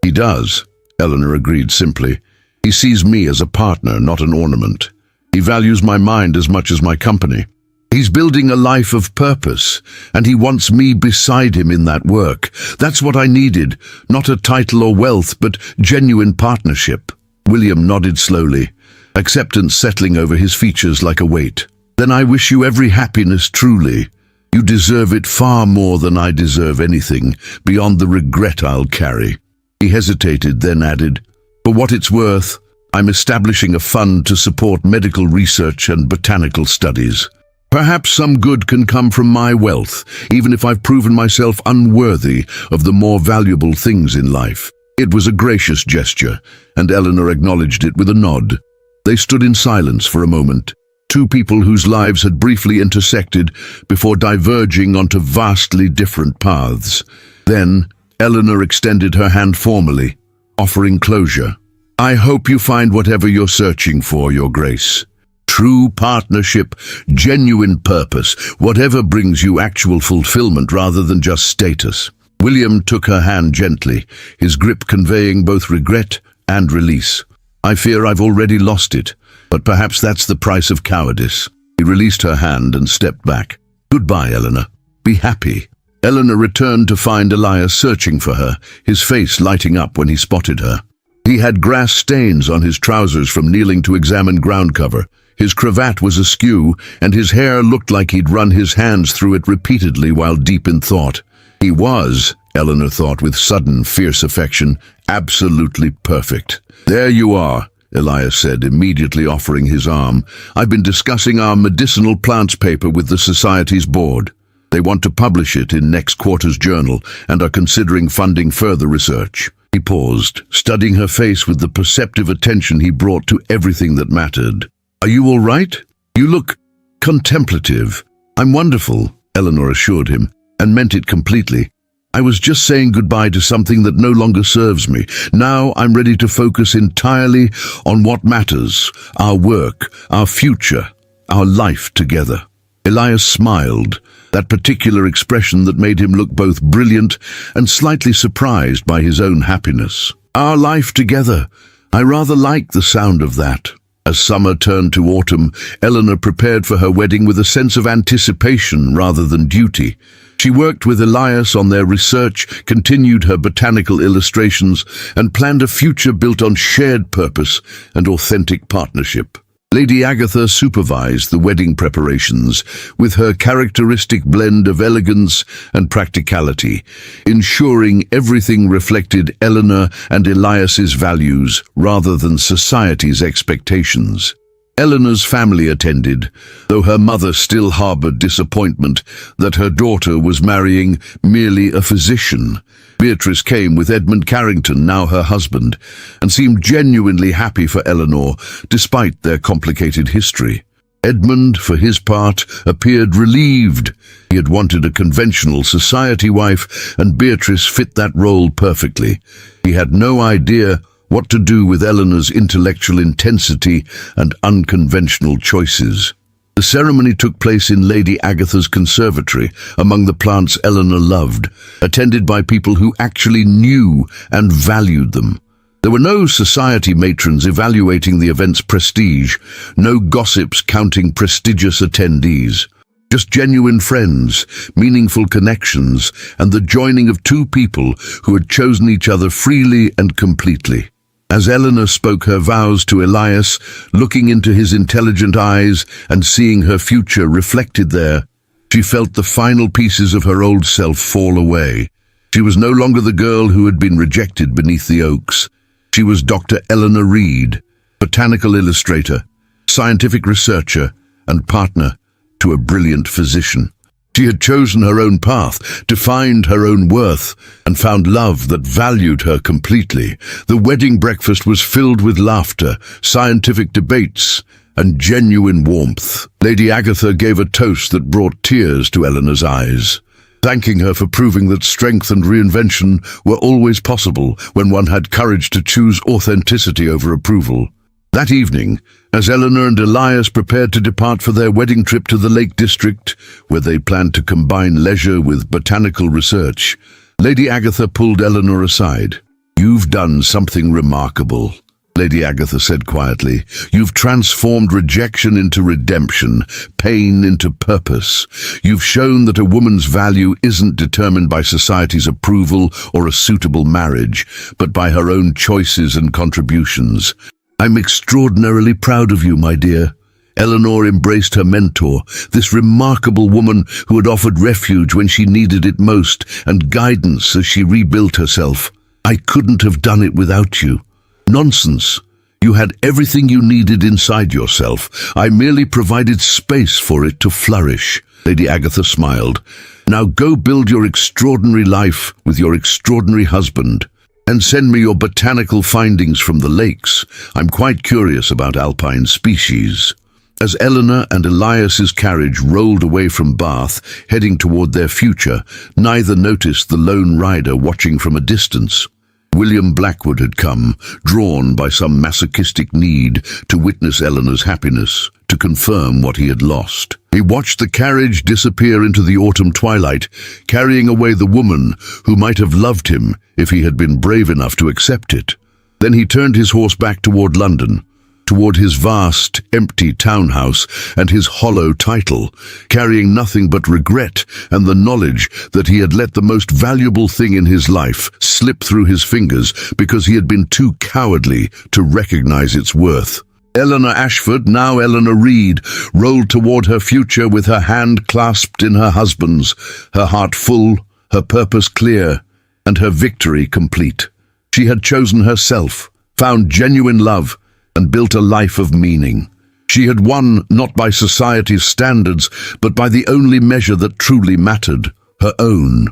He does, Eleanor agreed simply. He sees me as a partner, not an ornament. He values my mind as much as my company. He's building a life of purpose, and he wants me beside him in that work. That's what I needed, not a title or wealth, but genuine partnership. William nodded slowly, acceptance settling over his features like a weight. Then I wish you every happiness truly. You deserve it far more than I deserve anything, beyond the regret I'll carry. He hesitated, then added, For what it's worth, I'm establishing a fund to support medical research and botanical studies. Perhaps some good can come from my wealth, even if I've proven myself unworthy of the more valuable things in life. It was a gracious gesture, and Eleanor acknowledged it with a nod. They stood in silence for a moment. Two people whose lives had briefly intersected before diverging onto vastly different paths. Then, Eleanor extended her hand formally, offering closure. I hope you find whatever you're searching for, Your Grace. True partnership, genuine purpose, whatever brings you actual fulfillment rather than just status. William took her hand gently, his grip conveying both regret and release. I fear I've already lost it. But perhaps that's the price of cowardice. He released her hand and stepped back. Goodbye, Eleanor. Be happy. Eleanor returned to find Elias searching for her, his face lighting up when he spotted her. He had grass stains on his trousers from kneeling to examine ground cover. His cravat was askew, and his hair looked like he'd run his hands through it repeatedly while deep in thought. He was, Eleanor thought with sudden, fierce affection, absolutely perfect. There you are, Elias said, immediately offering his arm. I've been discussing our medicinal plants paper with the Society's board. They want to publish it in next quarter's journal and are considering funding further research. He paused, studying her face with the perceptive attention he brought to everything that mattered. Are you all right? You look contemplative. I'm wonderful, Eleanor assured him, and meant it completely. I was just saying goodbye to something that no longer serves me. Now I'm ready to focus entirely on what matters, our work, our future, our life together. Elias smiled, that particular expression that made him look both brilliant and slightly surprised by his own happiness. Our life together. I rather like the sound of that. As summer turned to autumn, Eleanor prepared for her wedding with a sense of anticipation rather than duty. She worked with Elias on their research, continued her botanical illustrations, and planned a future built on shared purpose and authentic partnership. Lady Agatha supervised the wedding preparations with her characteristic blend of elegance and practicality, ensuring everything reflected Eleanor and Elias's values rather than society's expectations. Eleanor's family attended, though her mother still harbored disappointment that her daughter was marrying merely a physician. Beatrice came with Edmund Carrington, now her husband, and seemed genuinely happy for Eleanor, despite their complicated history. Edmund, for his part, appeared relieved. He had wanted a conventional society wife, and Beatrice fit that role perfectly. He had no idea what to do with Eleanor's intellectual intensity and unconventional choices. The ceremony took place in Lady Agatha's conservatory, among the plants Eleanor loved, attended by people who actually knew and valued them. There were no society matrons evaluating the event's prestige, no gossips counting prestigious attendees. Just genuine friends, meaningful connections, and the joining of two people who had chosen each other freely and completely. As Eleanor spoke her vows to Elias, looking into his intelligent eyes and seeing her future reflected there, she felt the final pieces of her old self fall away. She was no longer the girl who had been rejected beneath the oaks. She was Dr. Eleanor Reed, botanical illustrator, scientific researcher, and partner to a brilliant physician. She She had chosen her own path, defined her own worth, and found love that valued her completely. The wedding breakfast was filled with laughter, scientific debates, and genuine warmth. Lady Agatha gave a toast that brought tears to Eleanor's eyes, thanking her for proving that strength and reinvention were always possible when one had courage to choose authenticity over approval. That evening, as Eleanor and Elias prepared to depart for their wedding trip to the Lake District, where they planned to combine leisure with botanical research, Lady Agatha pulled Eleanor aside. "You've done something remarkable," Lady Agatha said quietly. "You've transformed rejection into redemption, pain into purpose. You've shown that a woman's value isn't determined by society's approval or a suitable marriage, but by her own choices and contributions. I'm extraordinarily proud of you, my dear." Eleanor embraced her mentor, this remarkable woman who had offered refuge when she needed it most and guidance as she rebuilt herself. "I couldn't have done it without you." "Nonsense. You had everything you needed inside yourself. I merely provided space for it to flourish." Lady Agatha smiled. "Now go build your extraordinary life with your extraordinary husband. And send me your botanical findings from the lakes. I'm quite curious about alpine species." As Eleanor and Elias's carriage rolled away from Bath, heading toward their future, neither noticed the lone rider watching from a distance. William Blackwood had come, drawn by some masochistic need to witness Eleanor's happiness, to confirm what he had lost. He watched the carriage disappear into the autumn twilight, carrying away the woman who might have loved him if he had been brave enough to accept it. Then he turned his horse back toward London, toward his vast, empty townhouse and his hollow title, carrying nothing but regret and the knowledge that he had let the most valuable thing in his life slip through his fingers because he had been too cowardly to recognize its worth. Eleanor Ashford, now Eleanor Reed, rolled toward her future with her hand clasped in her husband's, her heart full, her purpose clear, and her victory complete. She had chosen herself, found genuine love, and built a life of meaning. She had won not by society's standards, but by the only measure that truly mattered, her own.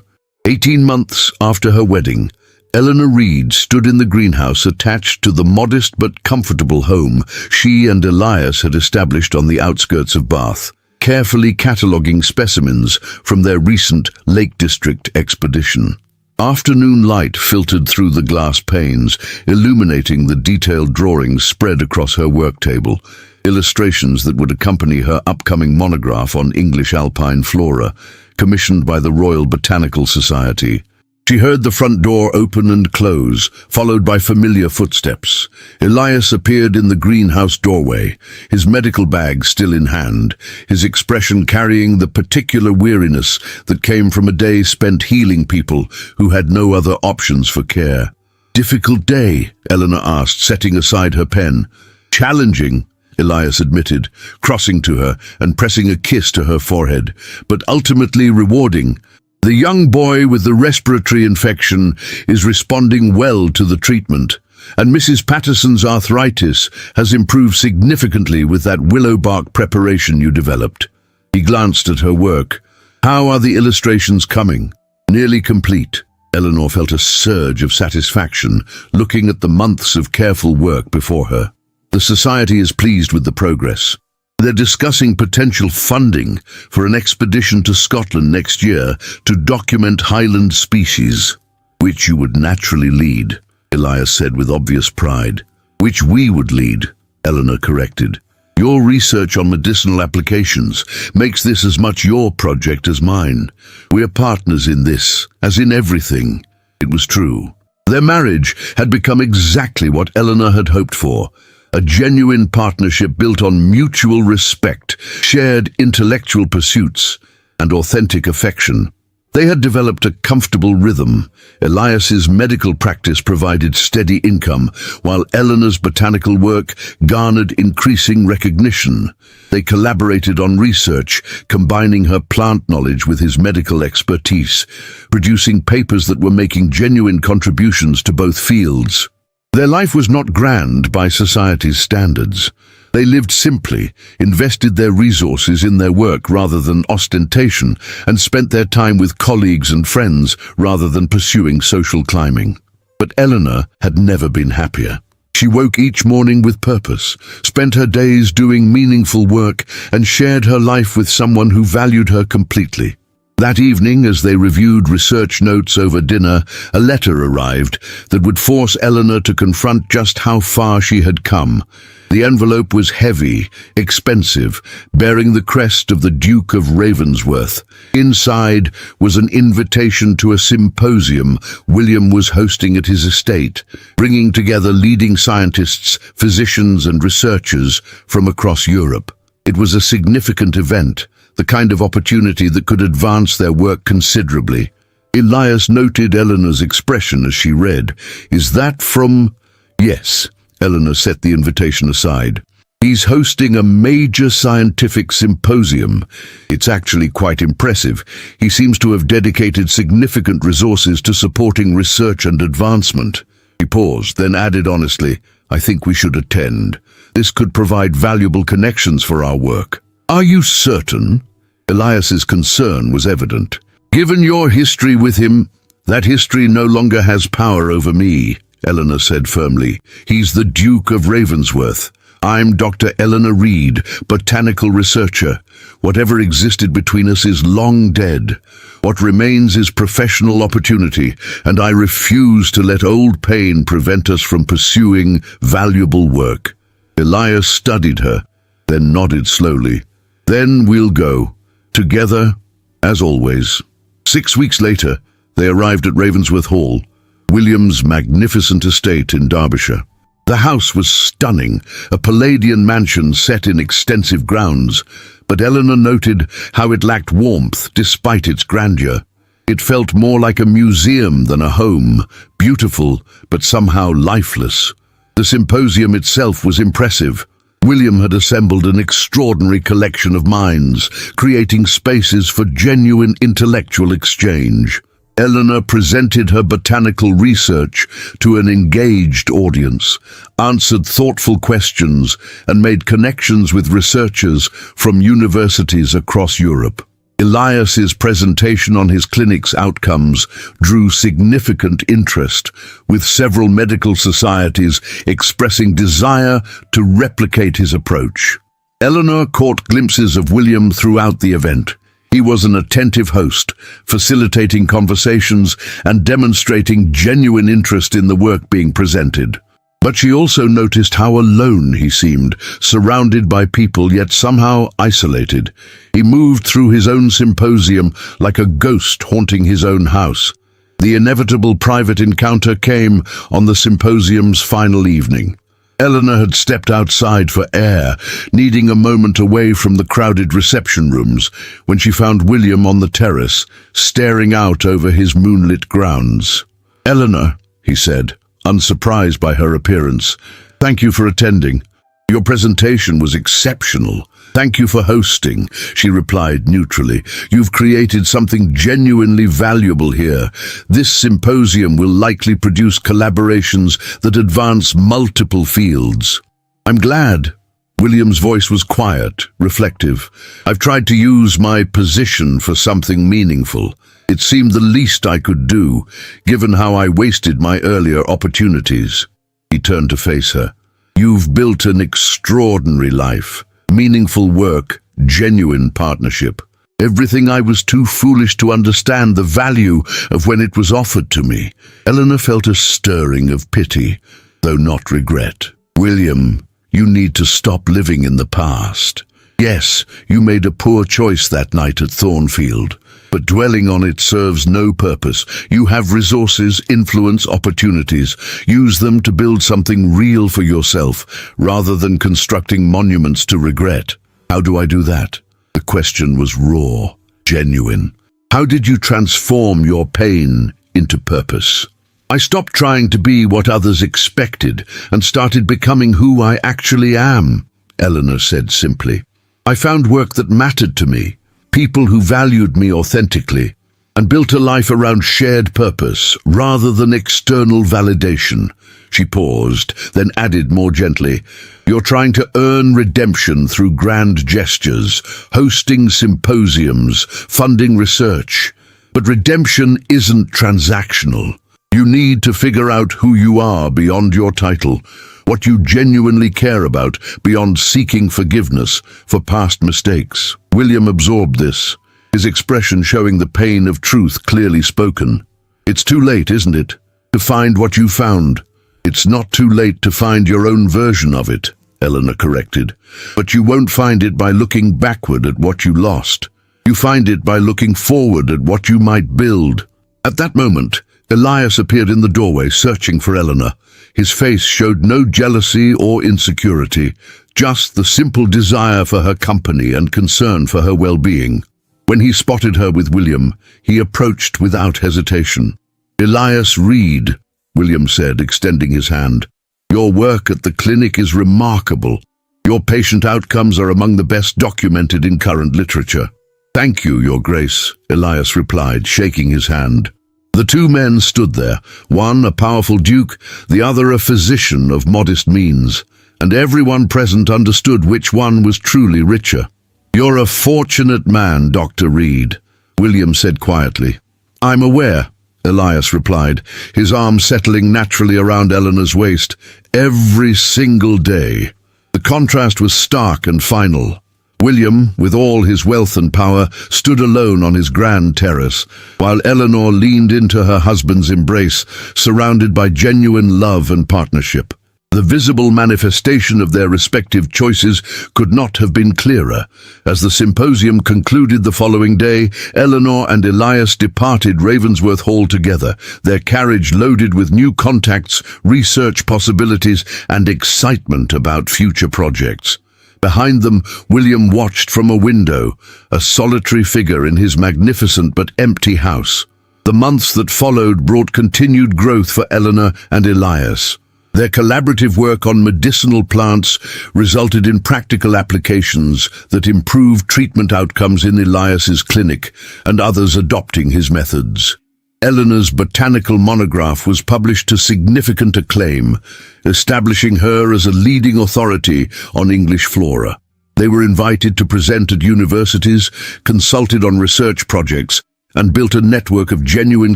18 months after her wedding, Eleanor Reed stood in the greenhouse attached to the modest but comfortable home she and Elias had established on the outskirts of Bath, carefully cataloguing specimens from their recent Lake District expedition. Afternoon light filtered through the glass panes, illuminating the detailed drawings spread across her work table, illustrations that would accompany her upcoming monograph on English alpine flora, commissioned by the Royal Botanical Society. She heard the front door open and close, followed by familiar footsteps. Elias appeared in the greenhouse doorway, his medical bag still in hand, his expression carrying the particular weariness that came from a day spent healing people who had no other options for care. "Difficult day?" Eleanor asked, setting aside her pen. "Challenging," Elias admitted, crossing to her and pressing a kiss to her forehead, "but ultimately rewarding. The young boy with the respiratory infection is responding well to the treatment, and Mrs. Patterson's arthritis has improved significantly with that willow bark preparation you developed." He glanced at her work. "How are the illustrations coming?" "Nearly complete." Eleanor felt a surge of satisfaction, looking at the months of careful work before her. "The Society is pleased with the progress. They're discussing potential funding for an expedition to Scotland next year to document Highland species." "Which you would naturally lead," Elias said with obvious pride. "Which we would lead," Eleanor corrected. "Your research on medicinal applications makes this as much your project as mine. We're partners in this, as in everything." It was true. Their marriage had become exactly what Eleanor had hoped for. A genuine partnership built on mutual respect, shared intellectual pursuits, and authentic affection. They had developed a comfortable rhythm. Elias's medical practice provided steady income, while Eleanor's botanical work garnered increasing recognition. They collaborated on research, combining her plant knowledge with his medical expertise, producing papers that were making genuine contributions to both fields. Their life was not grand by society's standards, They lived simply, invested their resources in their work rather than ostentation, and spent their time with colleagues and friends rather than pursuing social climbing. But Eleanor had never been happier. She woke each morning with purpose, spent her days doing meaningful work, and shared her life with someone who valued her completely. That evening, as they reviewed research notes over dinner, a letter arrived that would force Eleanor to confront just how far she had come. The envelope was heavy, expensive, bearing the crest of the Duke of Ravensworth. Inside was an invitation to a symposium William was hosting at his estate, bringing together leading scientists, physicians and researchers from across Europe. It was a significant event, the kind of opportunity that could advance their work considerably. Elias noted Eleanor's expression as she read. "Is that from—" "Yes." Eleanor set the invitation aside. "He's hosting a major scientific symposium. It's actually quite impressive. He seems to have dedicated significant resources to supporting research and advancement." He paused, then added honestly, "I think we should attend. This could provide valuable connections for our work." "Are you certain?" Elias's concern was evident. "Given your history with him, that history no longer has power over me," Eleanor said firmly. "He's the Duke of Ravensworth. I'm Dr. Eleanor Reed, botanical researcher. Whatever existed between us is long dead. What remains is professional opportunity, and I refuse to let old pain prevent us from pursuing valuable work." Elias studied her, then nodded slowly. "Then we'll go. Together, as always." 6 weeks later, they arrived at Ravensworth Hall, William's magnificent estate in Derbyshire. The house was stunning, a Palladian mansion set in extensive grounds, but Eleanor noted how it lacked warmth despite its grandeur. It felt more like a museum than a home, beautiful but somehow lifeless. The symposium itself was impressive. William had assembled an extraordinary collection of minds, creating spaces for genuine intellectual exchange. Eleanor presented her botanical research to an engaged audience, answered thoughtful questions, and made connections with researchers from universities across Europe. Elias's presentation on his clinic's outcomes drew significant interest, with several medical societies expressing desire to replicate his approach. Eleanor caught glimpses of William throughout the event. He was an attentive host, facilitating conversations and demonstrating genuine interest in the work being presented. But she also noticed how alone he seemed, surrounded by people yet somehow isolated. He moved through his own symposium like a ghost haunting his own house. The inevitable private encounter came on the symposium's final evening. Eleanor had stepped outside for air, needing a moment away from the crowded reception rooms, when she found William on the terrace, staring out over his moonlit grounds. "Eleanor," he said, unsurprised by her appearance, "thank you for attending. Your presentation was exceptional." "Thank you for hosting," she replied neutrally. "You've created something genuinely valuable here. This symposium will likely produce collaborations that advance multiple fields." "I'm glad." William's voice was quiet, reflective. "I've tried to use my position for something meaningful. It seemed the least I could do, given how I wasted my earlier opportunities." He turned to face her. "You've built an extraordinary life. Meaningful work, genuine partnership. Everything I was too foolish to understand the value of when it was offered to me." Eleanor felt a stirring of pity, though not regret. "William, you need to stop living in the past. Yes, you made a poor choice that night at Thornfield, but dwelling on it serves no purpose. You have resources, influence, opportunities. Use them to build something real for yourself, rather than constructing monuments to regret." "How do I do that?" The question was raw, genuine. "How did you transform your pain into purpose?" "I stopped trying to be what others expected and started becoming who I actually am," Eleanor said simply. "I found work that mattered to me, people who valued me authentically, and built a life around shared purpose rather than external validation." She paused, then added more gently, "You're trying to earn redemption through grand gestures, hosting symposiums, funding research. But redemption isn't transactional. You need to figure out who you are beyond your title, what you genuinely care about beyond seeking forgiveness for past mistakes." William absorbed this, his expression showing the pain of truth clearly spoken. "It's too late, isn't it, to find what you found?" "It's not too late to find your own version of it," Eleanor corrected. "But you won't find it by looking backward at what you lost. You find it by looking forward at what you might build." At that moment, Elias appeared in the doorway, searching for Eleanor. His face showed no jealousy or insecurity, just the simple desire for her company and concern for her well-being. When he spotted her with William, he approached without hesitation. "Elias Reed," William said, extending his hand. "Your work at the clinic is remarkable. Your patient outcomes are among the best documented in current literature." "Thank you, Your Grace," Elias replied, shaking his hand. The two men stood there, one a powerful duke, the other a physician of modest means, and everyone present understood which one was truly richer. "You're a fortunate man, Dr. Reed," William said quietly. "I'm aware," Elias replied, his arm settling naturally around Eleanor's waist. "Every single day." The contrast was stark and final. William, with all his wealth and power, stood alone on his grand terrace, while Eleanor leaned into her husband's embrace, surrounded by genuine love and partnership. The visible manifestation of their respective choices could not have been clearer. As the symposium concluded the following day, Eleanor and Elias departed Ravensworth Hall together, their carriage loaded with new contacts, research possibilities, and excitement about future projects. Behind them, William watched from a window, a solitary figure in his magnificent but empty house. The months that followed brought continued growth for Eleanor and Elias. Their collaborative work on medicinal plants resulted in practical applications that improved treatment outcomes in Elias's clinic and others adopting his methods. Eleanor's botanical monograph was published to significant acclaim, establishing her as a leading authority on English flora. They were invited to present at universities, consulted on research projects, and built a network of genuine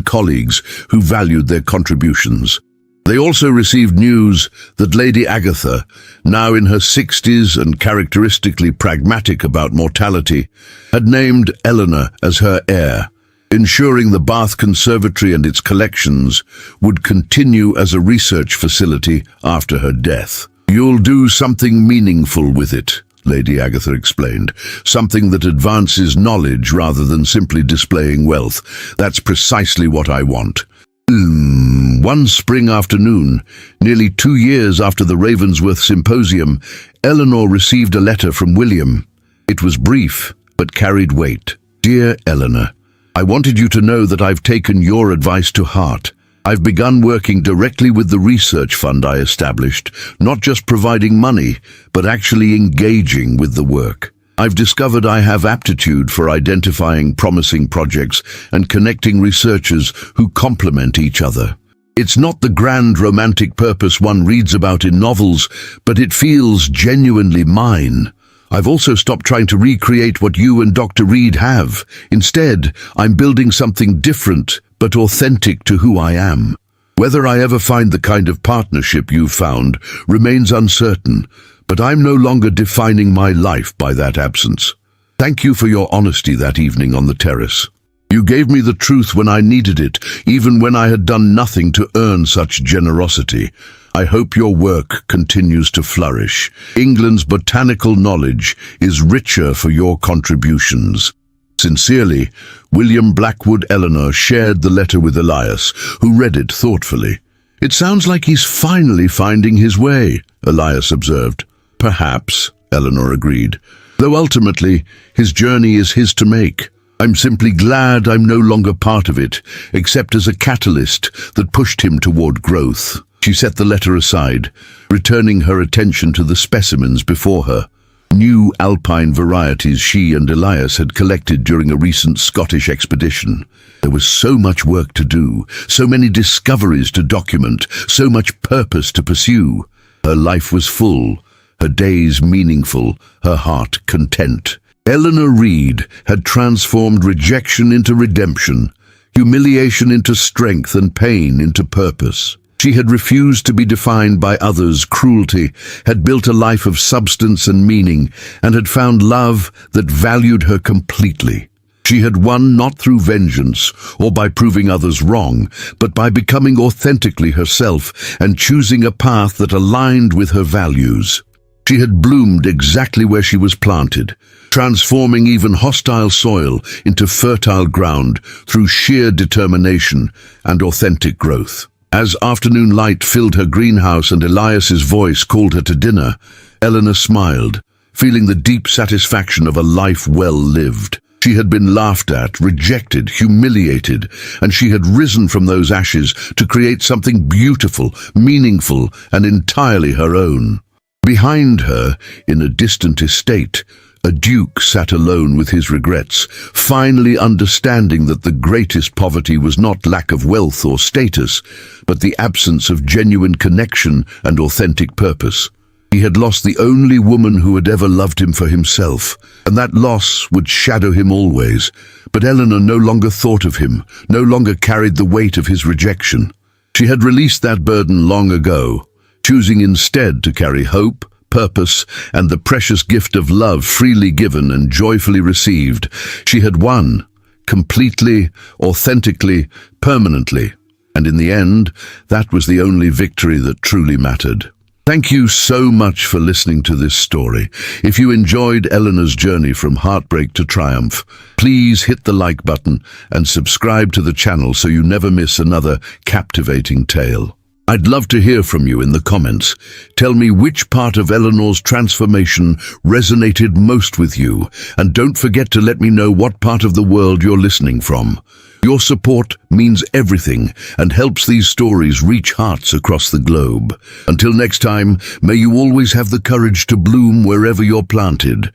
colleagues who valued their contributions. They also received news that Lady Agatha, now in her 60s and characteristically pragmatic about mortality, had named Eleanor as her heir, ensuring the Bath Conservatory and its collections would continue as a research facility after her death. "You'll do something meaningful with it," Lady Agatha explained, "something that advances knowledge rather than simply displaying wealth. That's precisely what I want." One spring afternoon, nearly 2 years after the Ravensworth Symposium, Eleanor received a letter from William. It was brief, but carried weight. "Dear Eleanor, I wanted you to know that I've taken your advice to heart. I've begun working directly with the research fund I established, not just providing money, but actually engaging with the work. I've discovered I have aptitude for identifying promising projects and connecting researchers who complement each other. It's not the grand romantic purpose one reads about in novels, but it feels genuinely mine. I've also stopped trying to recreate what you and Dr. Reed have. Instead, I'm building something different, but authentic to who I am. Whether I ever find the kind of partnership you've found remains uncertain, but I'm no longer defining my life by that absence. Thank you for your honesty that evening on the terrace. You gave me the truth when I needed it, even when I had done nothing to earn such generosity. I hope your work continues to flourish. England's botanical knowledge is richer for your contributions. Sincerely, William Blackwood. Eleanor shared the letter with Elias, who read it thoughtfully. "It sounds like he's finally finding his way," Elias observed. "Perhaps," Eleanor agreed, "though ultimately his journey is his to make. I'm simply glad I'm no longer part of it, except as a catalyst that pushed him toward growth." She set the letter aside, returning her attention to the specimens before her. New alpine varieties she and Elias had collected during a recent Scottish expedition. There was so much work to do, so many discoveries to document, so much purpose to pursue. Her life was full, her days meaningful, her heart content. Eleanor Reed had transformed rejection into redemption, humiliation into strength, and pain into purpose. She had refused to be defined by others' cruelty, had built a life of substance and meaning, and had found love that valued her completely. She had won not through vengeance or by proving others wrong, but by becoming authentically herself and choosing a path that aligned with her values. She had bloomed exactly where she was planted, transforming even hostile soil into fertile ground through sheer determination and authentic growth. As afternoon light filled her greenhouse and Elias's voice called her to dinner, Eleanor smiled, feeling the deep satisfaction of a life well lived. She had been laughed at, rejected, humiliated, and she had risen from those ashes to create something beautiful, meaningful, and entirely her own. Behind her, in a distant estate, a duke sat alone with his regrets, finally understanding that the greatest poverty was not lack of wealth or status, but the absence of genuine connection and authentic purpose. He had lost the only woman who had ever loved him for himself, and that loss would shadow him always. But Eleanor no longer thought of him, no longer carried the weight of his rejection. She had released that burden long ago, choosing instead to carry hope, purpose, and the precious gift of love freely given and joyfully received. She had won, completely, authentically, permanently. And in the end, that was the only victory that truly mattered. Thank you so much for listening to this story. If you enjoyed Eleanor's journey from heartbreak to triumph, please hit the like button and subscribe to the channel so you never miss another captivating tale. I'd love to hear from you in the comments. Tell me which part of Eleanor's transformation resonated most with you, and don't forget to let me know what part of the world you're listening from. Your support means everything and helps these stories reach hearts across the globe. Until next time, may you always have the courage to bloom wherever you're planted.